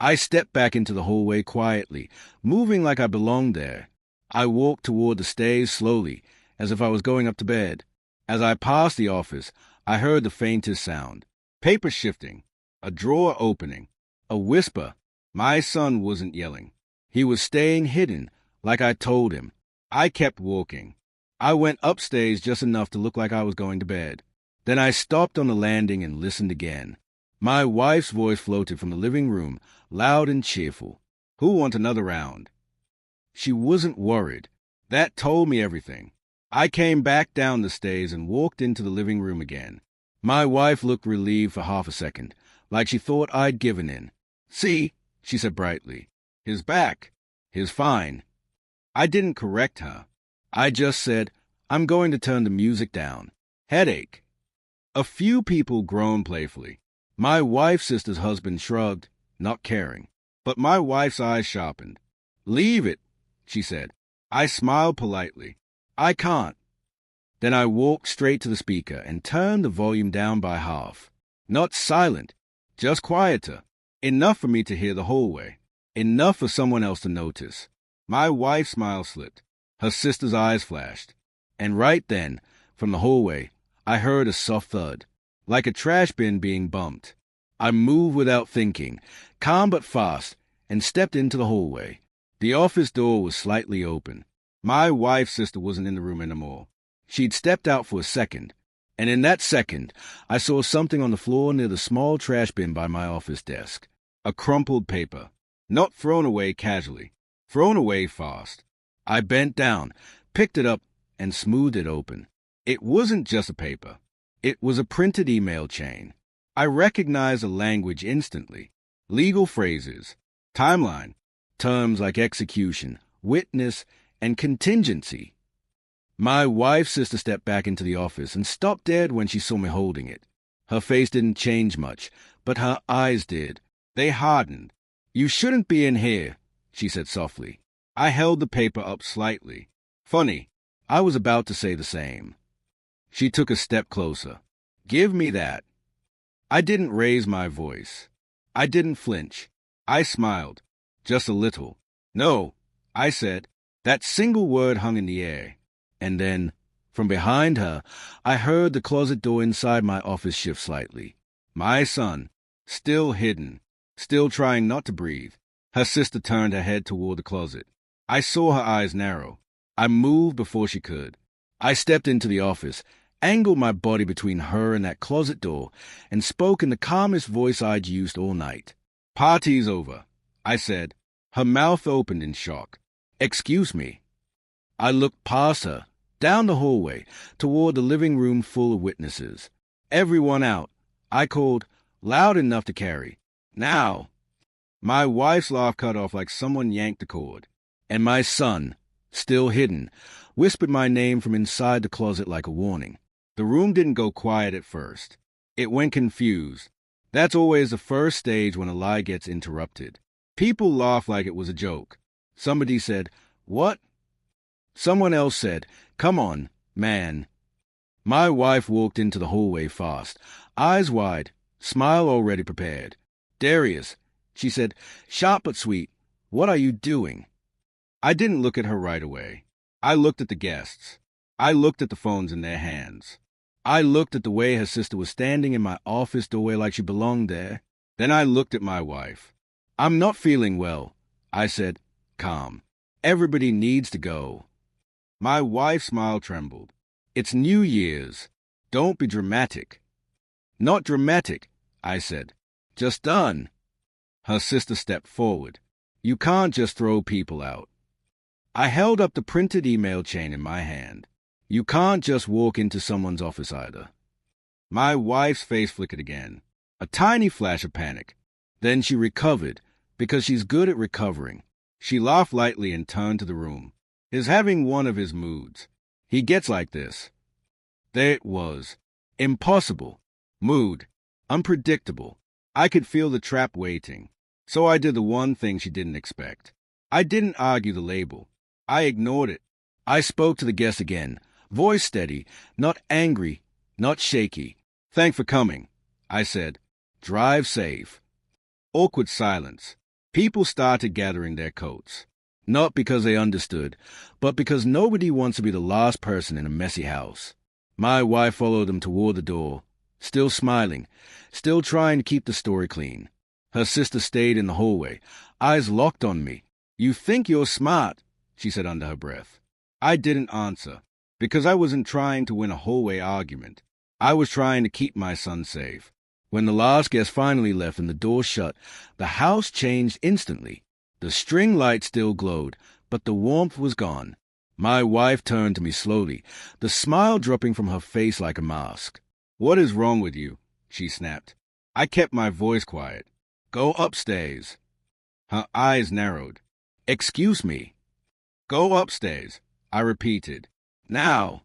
I stepped back into the hallway quietly, moving like I belonged there. I walked toward the stairs slowly, as if I was going up to bed. As I passed the office, I heard the faintest sound. Paper shifting, a drawer opening, a whisper. My son wasn't yelling. He was staying hidden, like I told him. I kept walking. I went upstairs just enough to look like I was going to bed. Then I stopped on the landing and listened again. My wife's voice floated from the living room, loud and cheerful. Who want another round? She wasn't worried. That told me everything. I came back down the stairs and walked into the living room again. My wife looked relieved for half a second, like she thought I'd given in. See, she said brightly. He's back. He's fine. I didn't correct her. I just said, I'm going to turn the music down. Headache. A few people groaned playfully. My wife's sister's husband shrugged, not caring. But my wife's eyes sharpened. Leave it, she said. I smiled politely. I can't. Then I walked straight to the speaker and turned the volume down by half. Not silent, just quieter. Enough for me to hear the whole way. Enough for someone else to notice. My wife's smile slipped. Her sister's eyes flashed. And right then, from the hallway, I heard a soft thud, like a trash bin being bumped. I moved without thinking, calm but fast, and stepped into the hallway. The office door was slightly open. My wife's sister wasn't in the room anymore. She'd stepped out for a second, and in that second, I saw something on the floor near the small trash bin by my office desk. A crumpled paper, not thrown away casually, thrown away fast. I bent down, picked it up, and smoothed it open. It wasn't just a paper. It was a printed email chain. I recognized the language instantly. Legal phrases, timeline, terms like execution, witness, and contingency. My wife's sister stepped back into the office and stopped dead when she saw me holding it. Her face didn't change much, but her eyes did. They hardened. "You shouldn't be in here," she said softly. I held the paper up slightly. Funny, I was about to say the same. She took a step closer. "Give me that." I didn't raise my voice. I didn't flinch. I smiled. Just a little. "No," I said. That single word hung in the air. And then, from behind her, I heard the closet door inside my office shift slightly. My son, still hidden, still trying not to breathe. Her sister turned her head toward the closet. I saw her eyes narrow. I moved before she could. I stepped into the office, angled my body between her and that closet door, and spoke in the calmest voice I'd used all night. "Party's over," I said. Her mouth opened in shock. "Excuse me." I looked past her, down the hallway, toward the living room full of witnesses. "Everyone out," I called, loud enough to carry. "Now." My wife's laugh cut off like someone yanked the cord. And my son, still hidden, whispered my name from inside the closet like a warning. The room didn't go quiet at first. It went confused. That's always the first stage when a lie gets interrupted. People laughed like it was a joke. Somebody said, "What?" Someone else said, "Come on, man." My wife walked into the hallway fast, eyes wide, smile already prepared. "Darius," she said, sharp but sweet, "what are you doing?" I didn't look at her right away. I looked at the guests. I looked at the phones in their hands. I looked at the way her sister was standing in my office doorway like she belonged there. Then I looked at my wife. "I'm not feeling well," I said, calm. "Everybody needs to go." My wife's smile trembled. "It's New Year's. Don't be dramatic." "Not dramatic," I said. "Just done." Her sister stepped forward. "You can't just throw people out." I held up the printed email chain in my hand. "You can't just walk into someone's office either." My wife's face flickered again. A tiny flash of panic. Then she recovered, because she's good at recovering. She laughed lightly and turned to the room. "He's having one of his moods. He gets like this." There it was. Impossible. Mood. Unpredictable. I could feel the trap waiting. So I did the one thing she didn't expect. I didn't argue the label. I ignored it. I spoke to the guest again, voice steady, not angry, not shaky. "Thanks for coming," I said. "Drive safe." Awkward silence. People started gathering their coats. Not because they understood, but because nobody wants to be the last person in a messy house. My wife followed them toward the door, still smiling, still trying to keep the story clean. Her sister stayed in the hallway, eyes locked on me. "You think you're smart," she said under her breath. I didn't answer, because I wasn't trying to win a hallway argument. I was trying to keep my son safe. When the last guest finally left and the door shut, the house changed instantly. The string light still glowed, but the warmth was gone. My wife turned to me slowly, the smile dropping from her face like a mask. "What is wrong with you?" she snapped. I kept my voice quiet. "Go upstairs." Her eyes narrowed. "Excuse me." "Go upstairs," I repeated. "Now."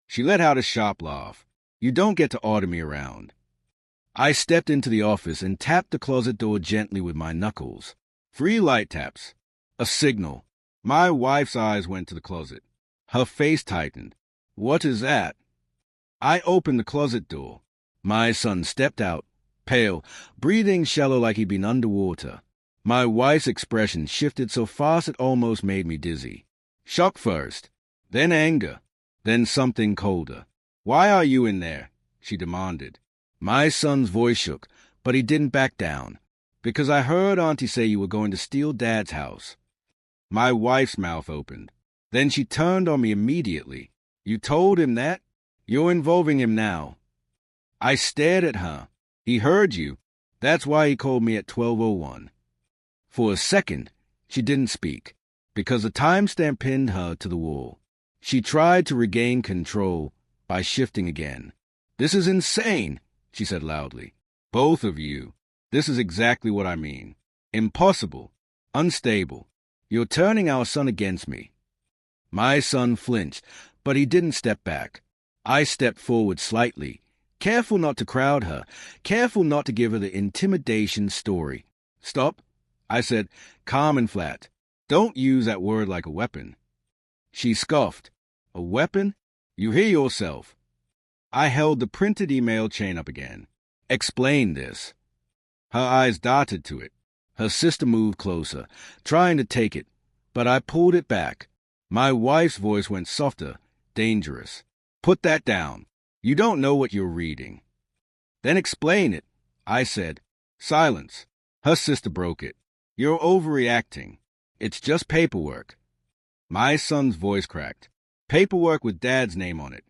She let out a sharp laugh. "You don't get to order me around." I stepped into the office and tapped the closet door gently with my knuckles. 3 light taps. A signal. My wife's eyes went to the closet. Her face tightened. "What is that?" I opened the closet door. My son stepped out, pale, breathing shallow like he'd been underwater. My wife's expression shifted so fast it almost made me dizzy. Shock first, then anger, then something colder. "Why are you in there?" she demanded. My son's voice shook, but he didn't back down. "Because I heard Auntie say you were going to steal Dad's house." My wife's mouth opened. Then she turned on me immediately. "You told him that? You're involving him now." I stared at her. "He heard you. That's why he called me at 12:01. For a second, she didn't speak, because the timestamp pinned her to the wall. She tried to regain control by shifting again. "This is insane," she said loudly. "Both of you. This is exactly what I mean. Impossible. Unstable. You're turning our son against me. My son flinched, but he didn't step back. I stepped forward slightly, careful not to crowd her, careful not to give her the intimidation story. Stop, I said, calm and flat. Don't use that word like a weapon. She scoffed. A weapon? You hear yourself. I held the printed email chain up again. Explain this. Her eyes darted to it. Her sister moved closer, trying to take it, but I pulled it back. My wife's voice went softer, dangerous. Put that down. You don't know what you're reading. Then explain it, I said. Silence. Her sister broke it. You're overreacting. It's just paperwork. My son's voice cracked. Paperwork with Dad's name on it.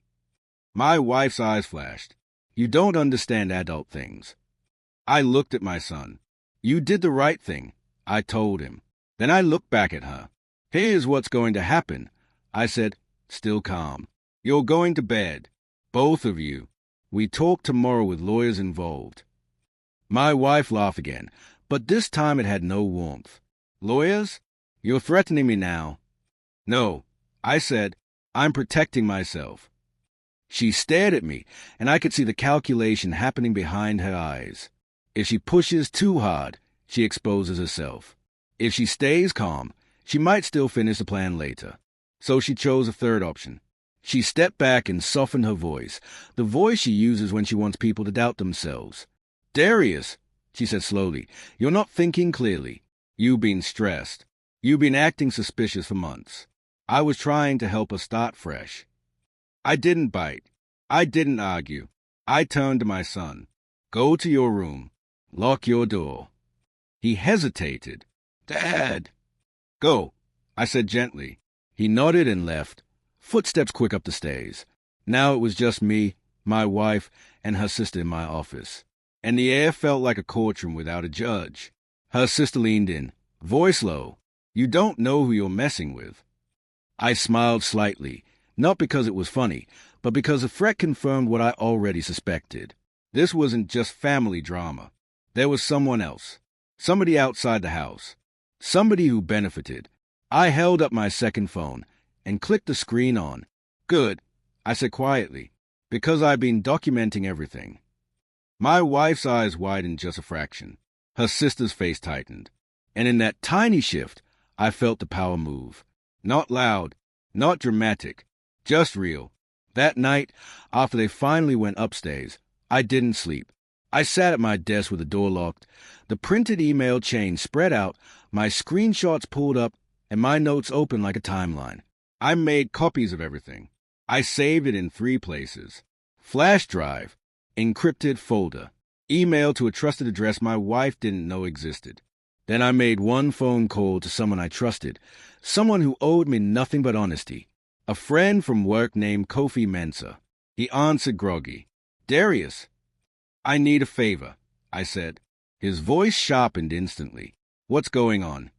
My wife's eyes flashed. You don't understand adult things. I looked at my son. You did the right thing, I told him. Then I looked back at her. Here's what's going to happen, I said, still calm. You're going to bed. Both of you. We talk tomorrow with lawyers involved. My wife laughed again, but this time it had no warmth. Lawyers? You're threatening me now. No, I said. I'm protecting myself. She stared at me, and I could see the calculation happening behind her eyes. If she pushes too hard, she exposes herself. If she stays calm, she might still finish the plan later. So she chose a third option. She stepped back and softened her voice, the voice she uses when she wants people to doubt themselves. Darius, she said slowly, you're not thinking clearly. You've been stressed. You've been acting suspicious for months. I was trying to help her start fresh. I didn't bite. I didn't argue. I turned to my son. Go to your room. Lock your door. He hesitated. Dad. Go, I said gently. He nodded and left. Footsteps quick up the stairs. Now it was just me, my wife, and her sister in my office. And the air felt like a courtroom without a judge. Her sister leaned in, voice low. You don't know who you're messing with. I smiled slightly, not because it was funny, but because the threat confirmed what I already suspected. This wasn't just family drama. There was someone else. Somebody outside the house. Somebody who benefited. I held up my second phone and clicked the screen on. Good, I said quietly, because I've been documenting everything. My wife's eyes widened just a fraction. Her sister's face tightened. And in that tiny shift, I felt the power move. Not loud, not dramatic, just real. That night, after they finally went upstairs, I didn't sleep. I sat at my desk with the door locked, the printed email chain spread out, my screenshots pulled up, and my notes open like a timeline. I made copies of everything. I saved it in 3 places. Flash drive, encrypted folder, email to a trusted address my wife didn't know existed. Then I made one phone call to someone I trusted, someone who owed me nothing but honesty, a friend from work named Kofi Mensah. He answered groggy. Darius. I need a favor, I said. His voice sharpened instantly. What's going on?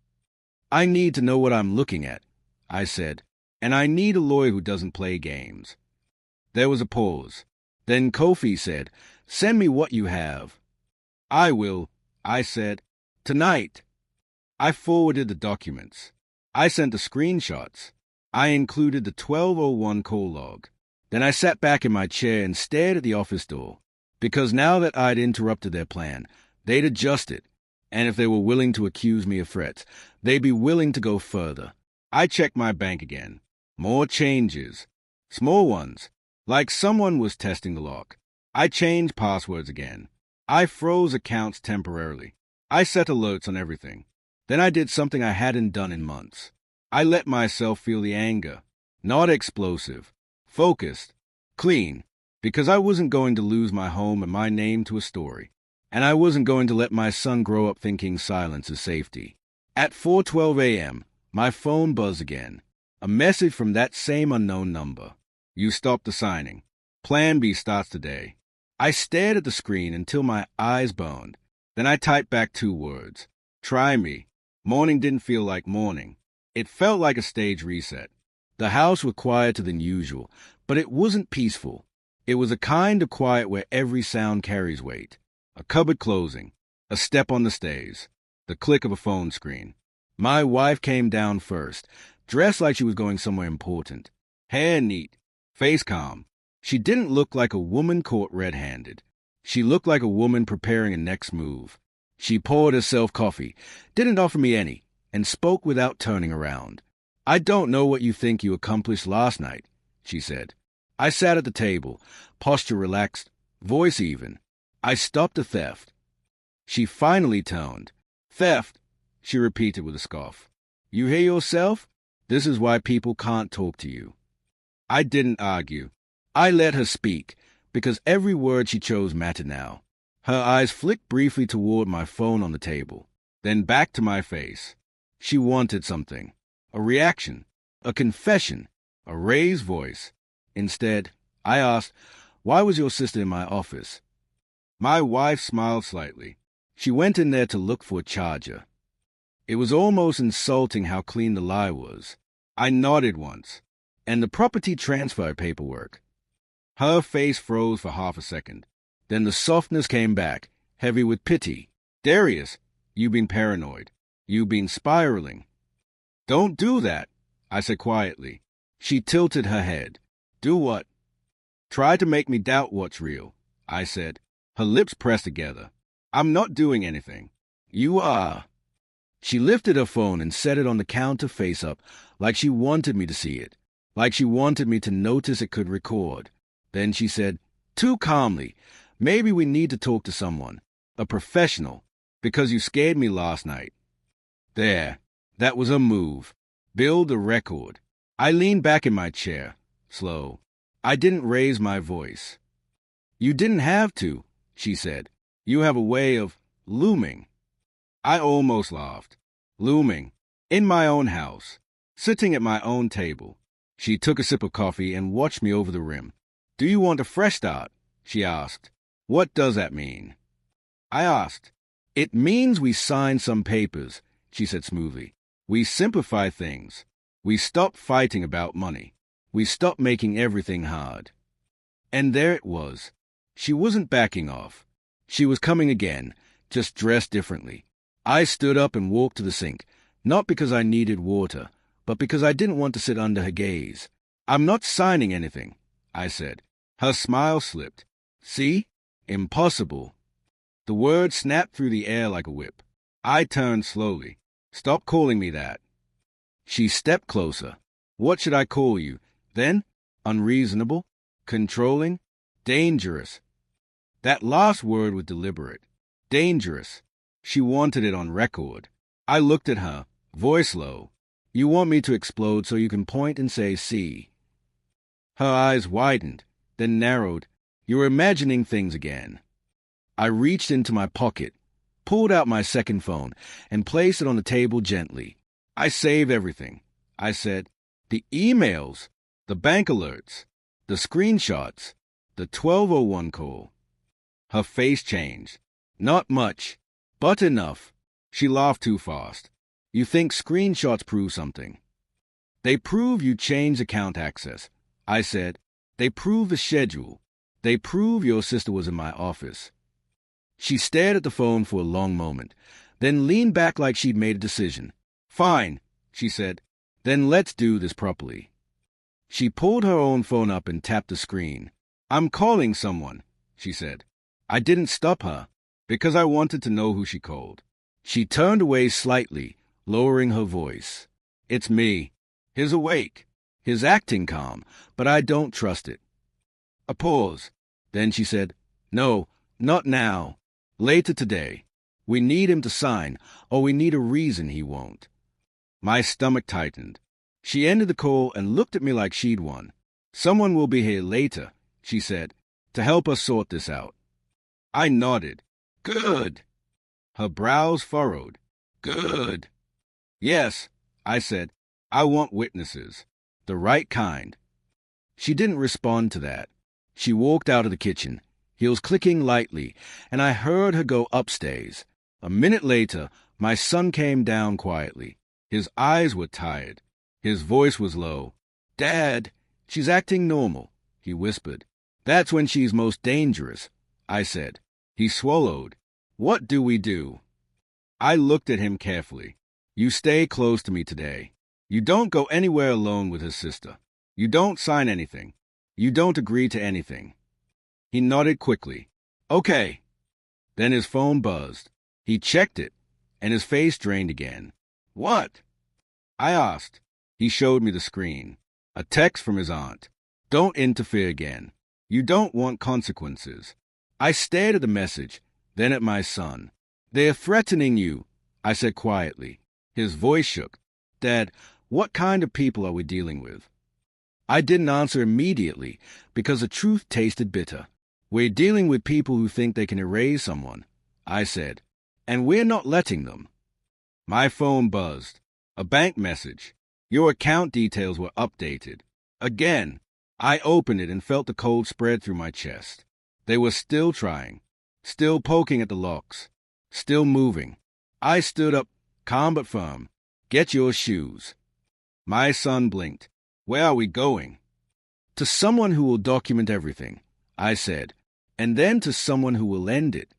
I need to know what I'm looking at, I said, and I need a lawyer who doesn't play games. There was a pause. Then Kofi said, send me what you have. I will, I said. Tonight. I forwarded the documents. I sent the screenshots. I included the 12:01 call log. Then I sat back in my chair and stared at the office door, because now that I'd interrupted their plan, they'd adjust it, and if they were willing to accuse me of threats, they'd be willing to go further. I checked my bank again. More changes. Small ones, like someone was testing the lock. I changed passwords again. I froze accounts temporarily. I set alerts on everything. Then I did something I hadn't done in months. I let myself feel the anger. Not explosive. Focused. Clean. Because I wasn't going to lose my home and my name to a story. And I wasn't going to let my son grow up thinking silence is safety. At 4:12 a.m., my phone buzzed again. A message from that same unknown number. You stopped the signing. Plan B starts today. I stared at the screen until my eyes burned. Then I typed back 2 words. Try me. Morning didn't feel like morning. It felt like a stage reset. The house was quieter than usual, but it wasn't peaceful. It was a kind of quiet where every sound carries weight. A cupboard closing. A step on the stairs. The click of a phone screen. My wife came down first, dressed like she was going somewhere important. Hair neat, face calm. She didn't look like a woman caught red-handed. She looked like a woman preparing a next move. She poured herself coffee, didn't offer me any, and spoke without turning around. "I don't know what you think you accomplished last night," she said. I sat at the table, posture relaxed, voice even. "I stopped a theft." She finally toned. "Theft," she repeated with a scoff. "You hear yourself? This is why people can't talk to you." I didn't argue. I let her speak, because every word she chose mattered now. Her eyes flicked briefly toward my phone on the table, then back to my face. She wanted something. A reaction. A confession. A raised voice. Instead, I asked, "Why was your sister in my office?" My wife smiled slightly. She went in there to look for a charger. It was almost insulting how clean the lie was. I nodded once. "And the property transfer paperwork." Her face froze for half a second. Then the softness came back, heavy with pity. "Darius, you've been paranoid. You've been spiraling." "Don't do that," I said quietly. She tilted her head. "Do what?" "Try to make me doubt what's real," I said. Her lips pressed together. "I'm not doing anything." "You are." She lifted her phone and set it on the counter face up, like she wanted me to see it, like she wanted me to notice it could record. Then she said, too calmly, "Maybe we need to talk to someone, a professional, because you scared me last night." There, that was a move. Build a record. I leaned back in my chair, slow. I didn't raise my voice. "You didn't have to," she said. "You have a way of looming." I almost laughed. Looming. In my own house. Sitting at my own table. She took a sip of coffee and watched me over the rim. "Do you want a fresh start?" she asked. "What does that mean?" I asked. "It means we sign some papers," she said smoothly. "We simplify things. We stop fighting about money. We stop making everything hard." And there it was. She wasn't backing off. She was coming again, just dressed differently. I stood up and walked to the sink, not because I needed water, but because I didn't want to sit under her gaze. "I'm not signing anything," I said. Her smile slipped. "See? Impossible." The word snapped through the air like a whip. I turned slowly. "Stop calling me that." She stepped closer. "What should I call you, then? Unreasonable? Controlling? Dangerous?" That last word was deliberate. Dangerous. She wanted it on record. I looked at her, voice low. "You want me to explode so you can point and say, 'See'?" Her eyes widened, then narrowed. "You're imagining things again." I reached into my pocket, pulled out my second phone, and placed it on the table gently. "I save everything," I said. "The emails, the bank alerts, the screenshots, the 1201 call." Her face changed. "Not much, but enough." She laughed too fast. "You think screenshots prove something?" "They prove you changed account access," I said. "They prove the schedule. They prove your sister was in my office." She stared at the phone for a long moment, then leaned back like she'd made a decision. "Fine," she said. "Then let's do this properly." She pulled her own phone up and tapped the screen. "I'm calling someone," she said. I didn't stop her, because I wanted to know who she called. She turned away slightly, lowering her voice. "It's me. He's awake. He's acting calm, but I don't trust it." A pause. Then she said, "No, not now. Later today. We need him to sign, or we need a reason he won't." My stomach tightened. She ended the call and looked at me like she'd won. "Someone will be here later," she said, "to help us sort this out." I nodded. "Good." Her brows furrowed. "Good." "Yes," I said. "I want witnesses. The right kind." She didn't respond to that. She walked out of the kitchen, heels clicking lightly, and I heard her go upstairs. A minute later, my son came down quietly. His eyes were tired. His voice was low. "Dad, she's acting normal," he whispered. "That's when she's most dangerous," I said. He swallowed. "What do we do?" I looked at him carefully. You stay close to me today. You don't go anywhere alone with his sister. You don't sign anything. You don't agree to anything. He nodded quickly. Okay. Then his phone buzzed. He checked it, and his face drained again. What? I asked. He showed me the screen. A text from his aunt. Don't interfere again. You don't want consequences. I stared at the message, then at my son. They're threatening you, I said quietly. His voice shook. Dad, what kind of people are we dealing with? I didn't answer immediately because the truth tasted bitter. We're dealing with people who think they can erase someone, I said, and we're not letting them. My phone buzzed. A bank message. Your account details were updated. Again, I opened it and felt the cold spread through my chest. They were still trying, still poking at the locks, still moving. I stood up, calm but firm. Get your shoes. My son blinked. Where are we going? To someone who will document everything, I said, and then to someone who will end it.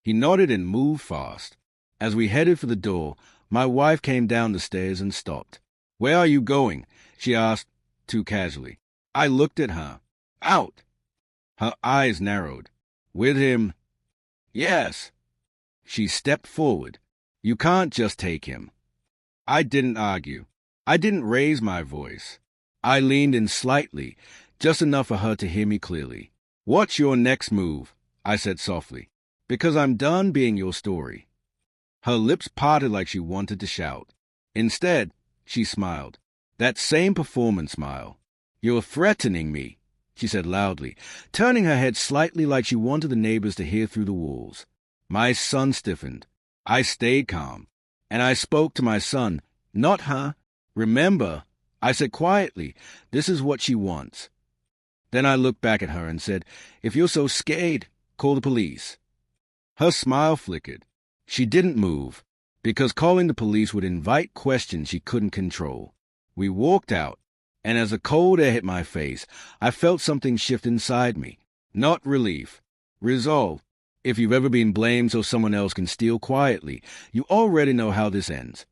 He nodded and moved fast. As we headed for the door, my wife came down the stairs and stopped. Where are you going? She asked, too casually. I looked at her. Out. Her eyes narrowed. With him? Yes. She stepped forward. You can't just take him. I didn't argue. I didn't raise my voice. I leaned in slightly, just enough for her to hear me clearly. What's your next move? I said softly. Because I'm done being your story. Her lips parted like she wanted to shout. Instead, she smiled. That same performance smile. You're threatening me, she said loudly, turning her head slightly like she wanted the neighbors to hear through the walls. My son stiffened. I stayed calm, and I spoke to my son, not her. Remember, I said quietly, this is what she wants. Then I looked back at her and said, if you're so scared, call the police. Her smile flickered. She didn't move, because calling the police would invite questions she couldn't control. We walked out, and as the cold air hit my face, I felt something shift inside me. Not relief. Resolve. If you've ever been blamed so someone else can steal quietly, you already know how this ends.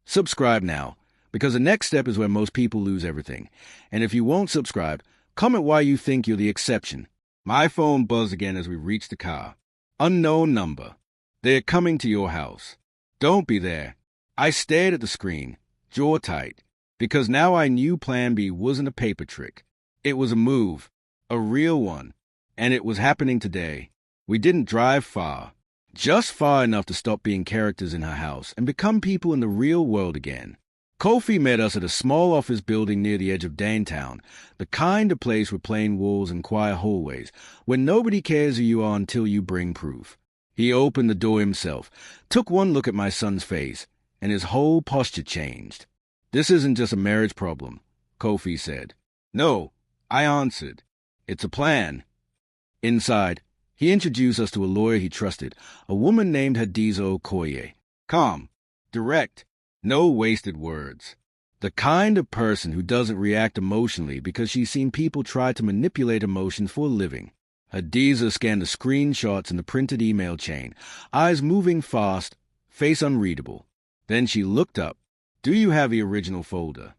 Subscribe now, because the next step is where most people lose everything. And if you won't subscribe, comment why you think you're the exception. My phone buzzed again as we reached the car. Unknown number. They're coming to your house. Don't be there. I stared at the screen, jaw tight, because now I knew Plan B wasn't a paper trick. It was a move, a real one, and it was happening today. We didn't drive far, just far enough to stop being characters in her house and become people in the real world again. Kofi met us at a small office building near the edge of downtown, the kind of place with plain walls and quiet hallways, where nobody cares who you are until you bring proof. He opened the door himself, took one look at my son's face, and his whole posture changed. This isn't just a marriage problem, Kofi said. No, I answered. It's a plan. Inside, he introduced us to a lawyer he trusted, a woman named Hadiza Okoye. Calm, direct, no wasted words. The kind of person who doesn't react emotionally because she's seen people try to manipulate emotions for a living. Hadiza scanned the screenshots in the printed email chain, eyes moving fast, face unreadable. Then she looked up. Do you have the original folder?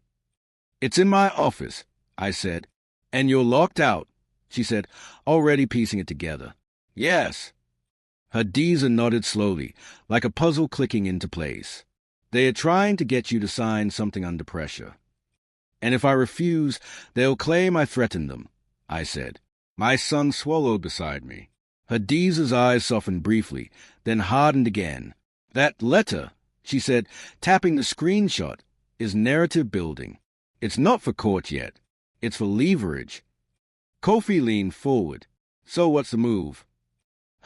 It's in my office, I said. And you're locked out, she said, already piecing it together. Yes. Hadiza nodded slowly, like a puzzle clicking into place. They are trying to get you to sign something under pressure. And if I refuse, they'll claim I threatened them, I said. My son swallowed beside me. Hadiza's eyes softened briefly, then hardened again. That letter, she said, tapping the screenshot, is narrative building. It's not for court yet. It's for leverage. Kofi leaned forward. So what's the move?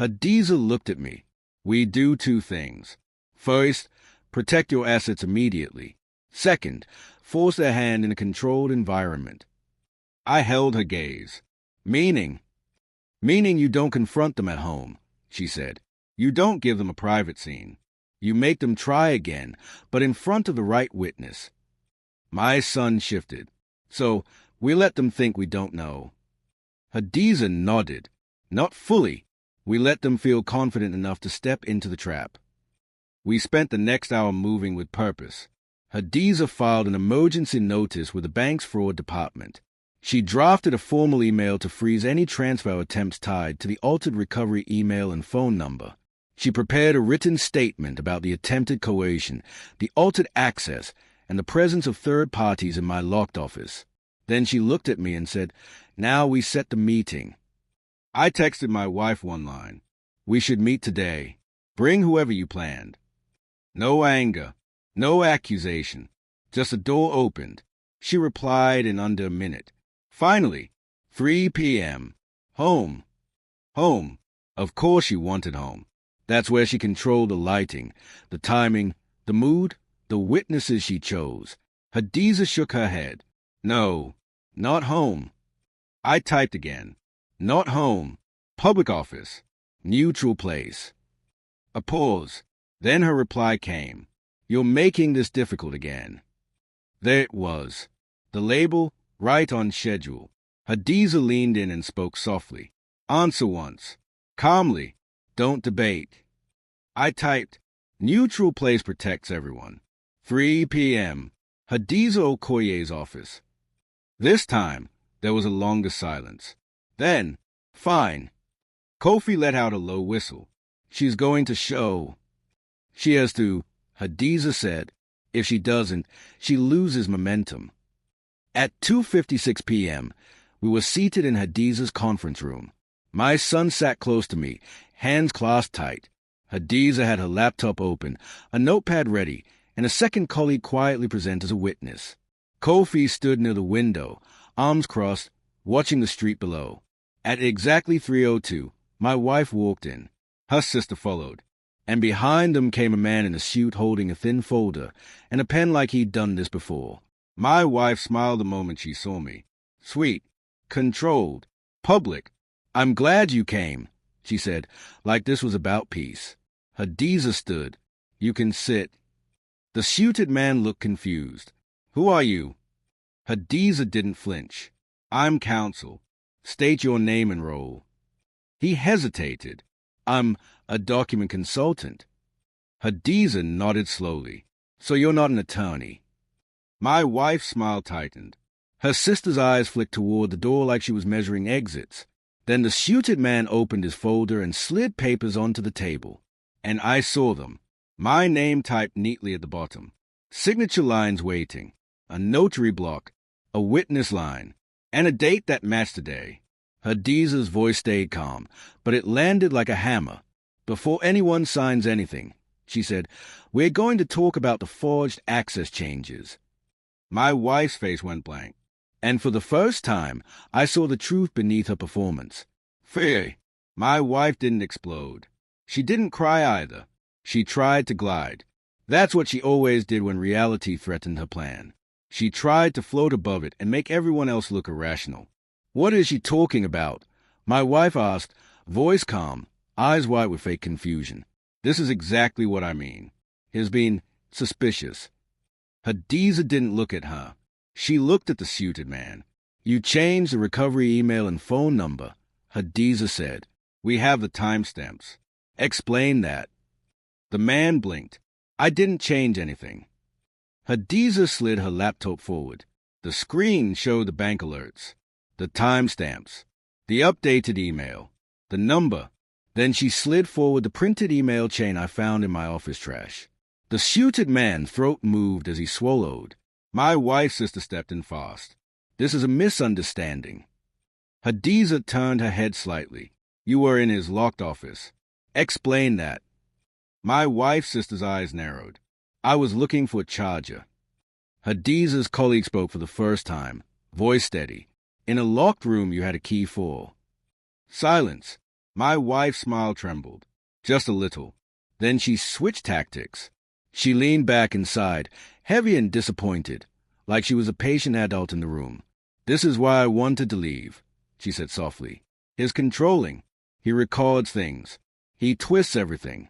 Hadiza looked at me. We do two things. First, protect your assets immediately. Second, force their hand in a controlled environment. I held her gaze. Meaning you don't confront them at home, she said. You don't give them a private scene. You make them try again, but in front of the right witness. My son shifted. So we let them think we don't know. Hadiza nodded. Not fully. We let them feel confident enough to step into the trap. We spent the next hour moving with purpose. Hadiza filed an emergency notice with the bank's fraud department. She drafted a formal email to freeze any transfer attempts tied to the altered recovery email and phone number. She prepared a written statement about the attempted coercion, the altered access, and the presence of third parties in my locked office. Then she looked at me and said, "Now we set the meeting." I texted my wife one line. "We should meet today. Bring whoever you planned." No anger, no accusation, just a door opened. She replied in under a minute. Finally, 3 p.m. Home. Home. Of course she wanted home. That's where she controlled the lighting, the timing, the mood, the witnesses she chose. Hadiza shook her head. "No, not home." I typed again. "Not home. Public office. Neutral place." A pause. Then her reply came. "You're making this difficult again." There it was. The label, right on schedule. Hadiza leaned in and spoke softly. "Answer once. Calmly. Don't debate." I typed, "Neutral place protects everyone. 3 p.m. Hadiza Okoye's office." This time, there was a longer silence. Then, "Fine." Kofi let out a low whistle. "She's going to show." "She has to," Hadiza said. "If she doesn't, she loses momentum." At 2:56 p.m., we were seated in Hadiza's conference room. My son sat close to me, hands clasped tight. Hadiza had her laptop open, a notepad ready, and a second colleague quietly present as a witness. Kofi stood near the window, arms crossed, watching the street below. At exactly 3:02, my wife walked in. Her sister followed. And behind them came a man in a suit holding a thin folder and a pen like he'd done this before. My wife smiled the moment she saw me. Sweet, controlled, public. "I'm glad you came," she said, like this was about peace. Hadiza stood. "You can sit." The suited man looked confused. "Who are you?" Hadiza didn't flinch. "I'm counsel. State your name and role." He hesitated. "I'm a document consultant." Hadiza nodded slowly. "So you're not an attorney?" My wife's smile tightened. Her sister's eyes flicked toward the door like she was measuring exits. Then the suited man opened his folder and slid papers onto the table. And I saw them. My name typed neatly at the bottom. Signature lines waiting. A notary block. A witness line. And a date that matched the day. Hadiza's voice stayed calm, but it landed like a hammer. "Before anyone signs anything," she said, "we're going to talk about the forged access changes." My wife's face went blank, and for the first time, I saw the truth beneath her performance. Fear. My wife didn't explode. She didn't cry either. She tried to glide. That's what she always did when reality threatened her plan. She tried to float above it and make everyone else look irrational. "What is she talking about?" My wife asked, voice calm, eyes wide with fake confusion. "This is exactly what I mean. He's been suspicious." Hadiza didn't look at her. She looked at the suited man. "You changed the recovery email and phone number," Hadiza said. "We have the timestamps." "Explain that." The man blinked. "I didn't change anything." Hadiza slid her laptop forward. The screen showed the bank alerts, the timestamps, the updated email, the number. Then she slid forward the printed email chain I found in my office trash. The suited man's throat moved as he swallowed. My wife's sister stepped in fast. "This is a misunderstanding." Hadiza turned her head slightly. "You were in his locked office." "Explain that." My wife's sister's eyes narrowed. "I was looking for a charger." Hadiza's colleague spoke for the first time, voice steady. "In a locked room you had a key for." Silence. My wife's smile trembled. Just a little. Then she switched tactics. She leaned back and sighed, heavy and disappointed, like she was a patient adult in the room. "This is why I wanted to leave," she said softly. "He's controlling. He records things. He twists everything."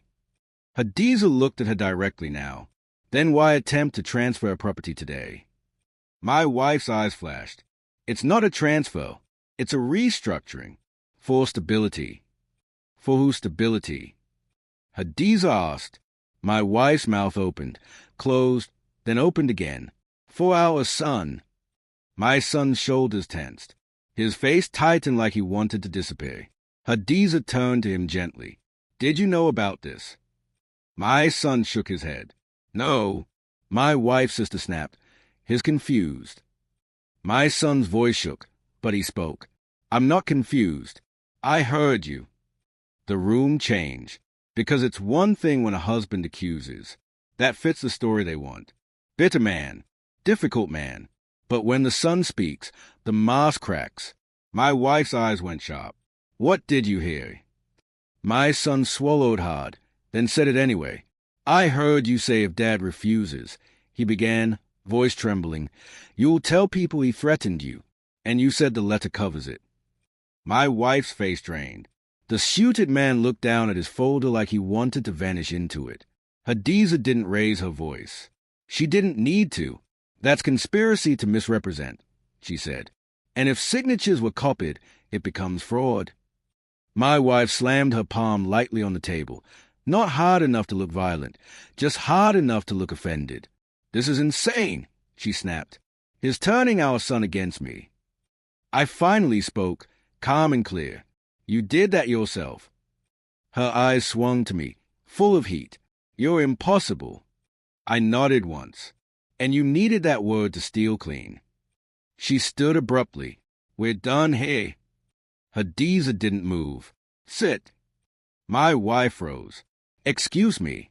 Hadiza looked at her directly now. "Then why attempt to transfer a property today?" My wife's eyes flashed. "It's not a transfer. It's a restructuring. For stability." "For whose stability?" Hadiza asked. My wife's mouth opened, closed, then opened again. For our son. My son's shoulders tensed. His face tightened like he wanted to disappear. Hadiza turned to him gently. Did you know about this? My son shook his head. No. My wife's sister snapped. He's confused. My son's voice shook, but he spoke. I'm not confused. I heard you. The room changed, because it's one thing when a husband accuses. That fits the story they want. Bitter man, difficult man. But when the son speaks, the mask cracks. My wife's eyes went sharp. What did you hear? My son swallowed hard, then said it anyway. I heard you say if Dad refuses, he began, voice trembling, you'll tell people he threatened you, and you said the letter covers it. My wife's face drained. The suited man looked down at his folder like he wanted to vanish into it. Hadiza didn't raise her voice. She didn't need to. That's conspiracy to misrepresent, she said. And if signatures were copied, it becomes fraud. My wife slammed her palm lightly on the table, not hard enough to look violent, just hard enough to look offended. This is insane, she snapped. He's turning our son against me. I finally spoke, calm and clear. You did that yourself. Her eyes swung to me, full of heat. You're impossible. I nodded once. And you needed that word to steal clean. She stood abruptly. We're done here. Hadiza didn't move. Sit. My wife rose. Excuse me.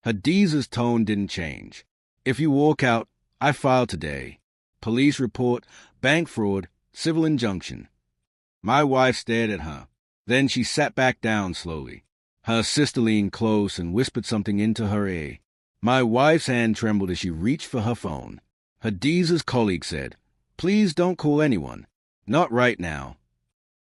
Hadiza's tone didn't change. If you walk out, I file today. Police report, bank fraud, civil injunction. My wife stared at her. Then she sat back down slowly. Her sister leaned close and whispered something into her ear. My wife's hand trembled as she reached for her phone. Hadiza's colleague said, Please don't call anyone. Not right now.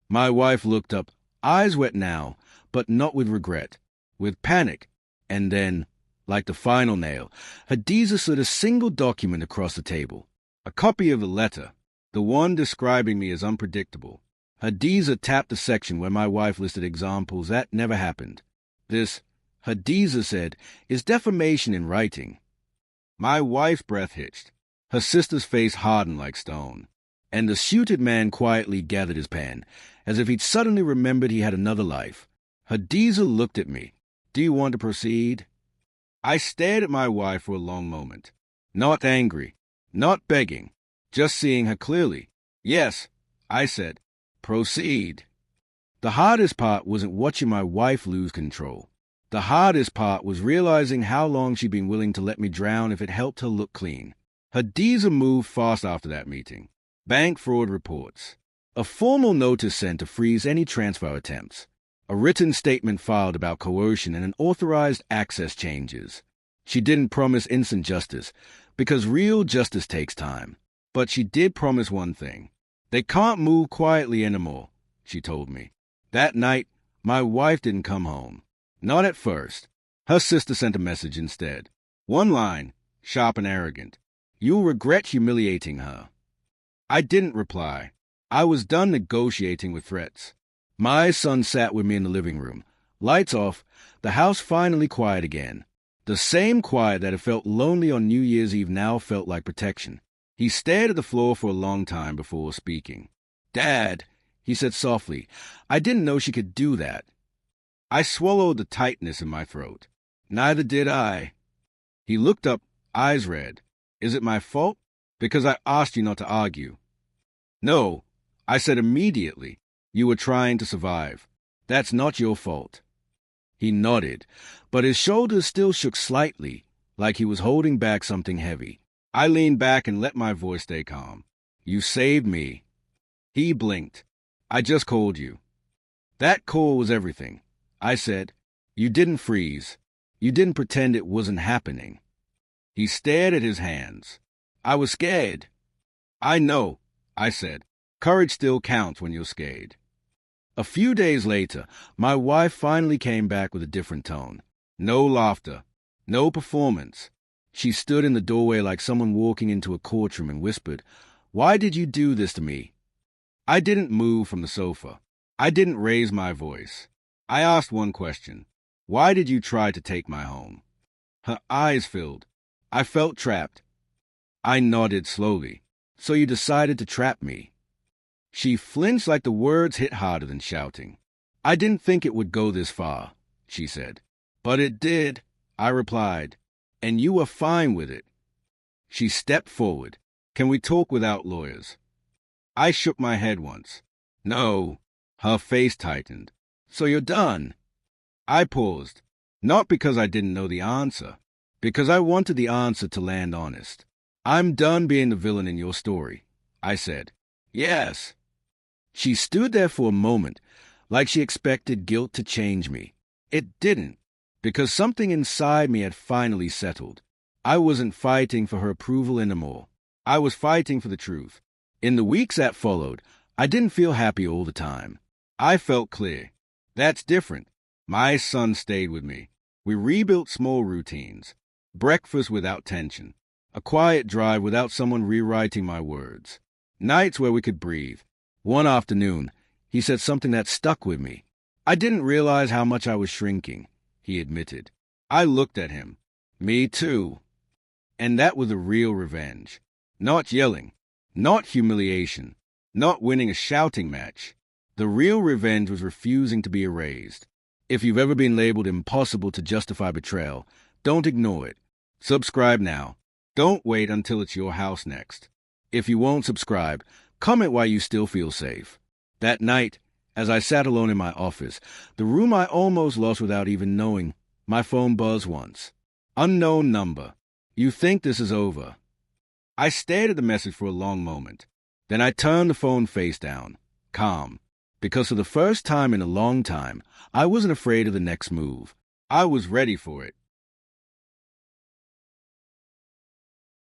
My wife looked up, eyes wet now, but not with regret, with panic. And then, like the final nail, Hadiza slid a single document across the table. A copy of the letter, the one describing me as unpredictable. Hadiza tapped the section where my wife listed examples that never happened. This, Hadiza said, is defamation in writing. My wife's breath hitched. Her sister's face hardened like stone. And the suited man quietly gathered his pen, as if he'd suddenly remembered he had another life. Hadiza looked at me. Do you want to proceed? I stared at my wife for a long moment. Not angry, not begging, just seeing her clearly. Yes, I said. Proceed. The hardest part wasn't watching my wife lose control. The hardest part was realizing how long she'd been willing to let me drown if it helped her look clean. Hadiza moved fast after that meeting. Bank fraud reports. A formal notice sent to freeze any transfer attempts. A written statement filed about coercion and an authorized access changes. She didn't promise instant justice, because real justice takes time. But she did promise one thing. They can't move quietly anymore, she told me. That night, my wife didn't come home. Not at first. Her sister sent a message instead. One line, sharp and arrogant. You'll regret humiliating her. I didn't reply. I was done negotiating with threats. My son sat with me in the living room. Lights off, the house finally quiet again. The same quiet that had felt lonely on New Year's Eve now felt like protection. He stared at the floor for a long time before speaking. Dad, he said softly, I didn't know she could do that. I swallowed the tightness in my throat. Neither did I. He looked up, eyes red. Is it my fault? Because I asked you not to argue. No, I said immediately. You were trying to survive. That's not your fault. He nodded, but his shoulders still shook slightly, like he was holding back something heavy. I leaned back and let my voice stay calm. You saved me. He blinked. I just called you. That call was everything. I said, you didn't freeze. You didn't pretend it wasn't happening. He stared at his hands. I was scared. I know, I said. Courage still counts when you're scared. A few days later, my wife finally came back with a different tone. No laughter. No performance. She stood in the doorway like someone walking into a courtroom and whispered, Why did you do this to me? I didn't move from the sofa. I didn't raise my voice. I asked one question. Why did you try to take my home? Her eyes filled. I felt trapped. I nodded slowly. So you decided to trap me? She flinched like the words hit harder than shouting. I didn't think it would go this far, she said. But it did, I replied. And you were fine with it. She stepped forward. Can we talk without lawyers? I shook my head once. No. Her face tightened. So you're done? I paused. Not because I didn't know the answer. Because I wanted the answer to land honest. I'm done being the villain in your story, I said. Yes. She stood there for a moment, like she expected guilt to change me. It didn't, because something inside me had finally settled. I wasn't fighting for her approval anymore. I was fighting for the truth. In the weeks that followed, I didn't feel happy all the time. I felt clear. That's different. My son stayed with me. We rebuilt small routines. Breakfast without tension. A quiet drive without someone rewriting my words. Nights where we could breathe. One afternoon, he said something that stuck with me. I didn't realize how much I was shrinking, he admitted. I looked at him. Me too. And that was a real revenge. Not yelling. Not humiliation. Not winning a shouting match. The real revenge was refusing to be erased. If you've ever been labeled impossible to justify betrayal, don't ignore it. Subscribe now. Don't wait until it's your house next. If you won't subscribe, comment why you still feel safe. That night, as I sat alone in my office, the room I almost lost without even knowing, my phone buzzed once. Unknown number. You think this is over. I stared at the message for a long moment. Then I turned the phone face down, calm. Because for the first time in a long time, I wasn't afraid of the next move. I was ready for it.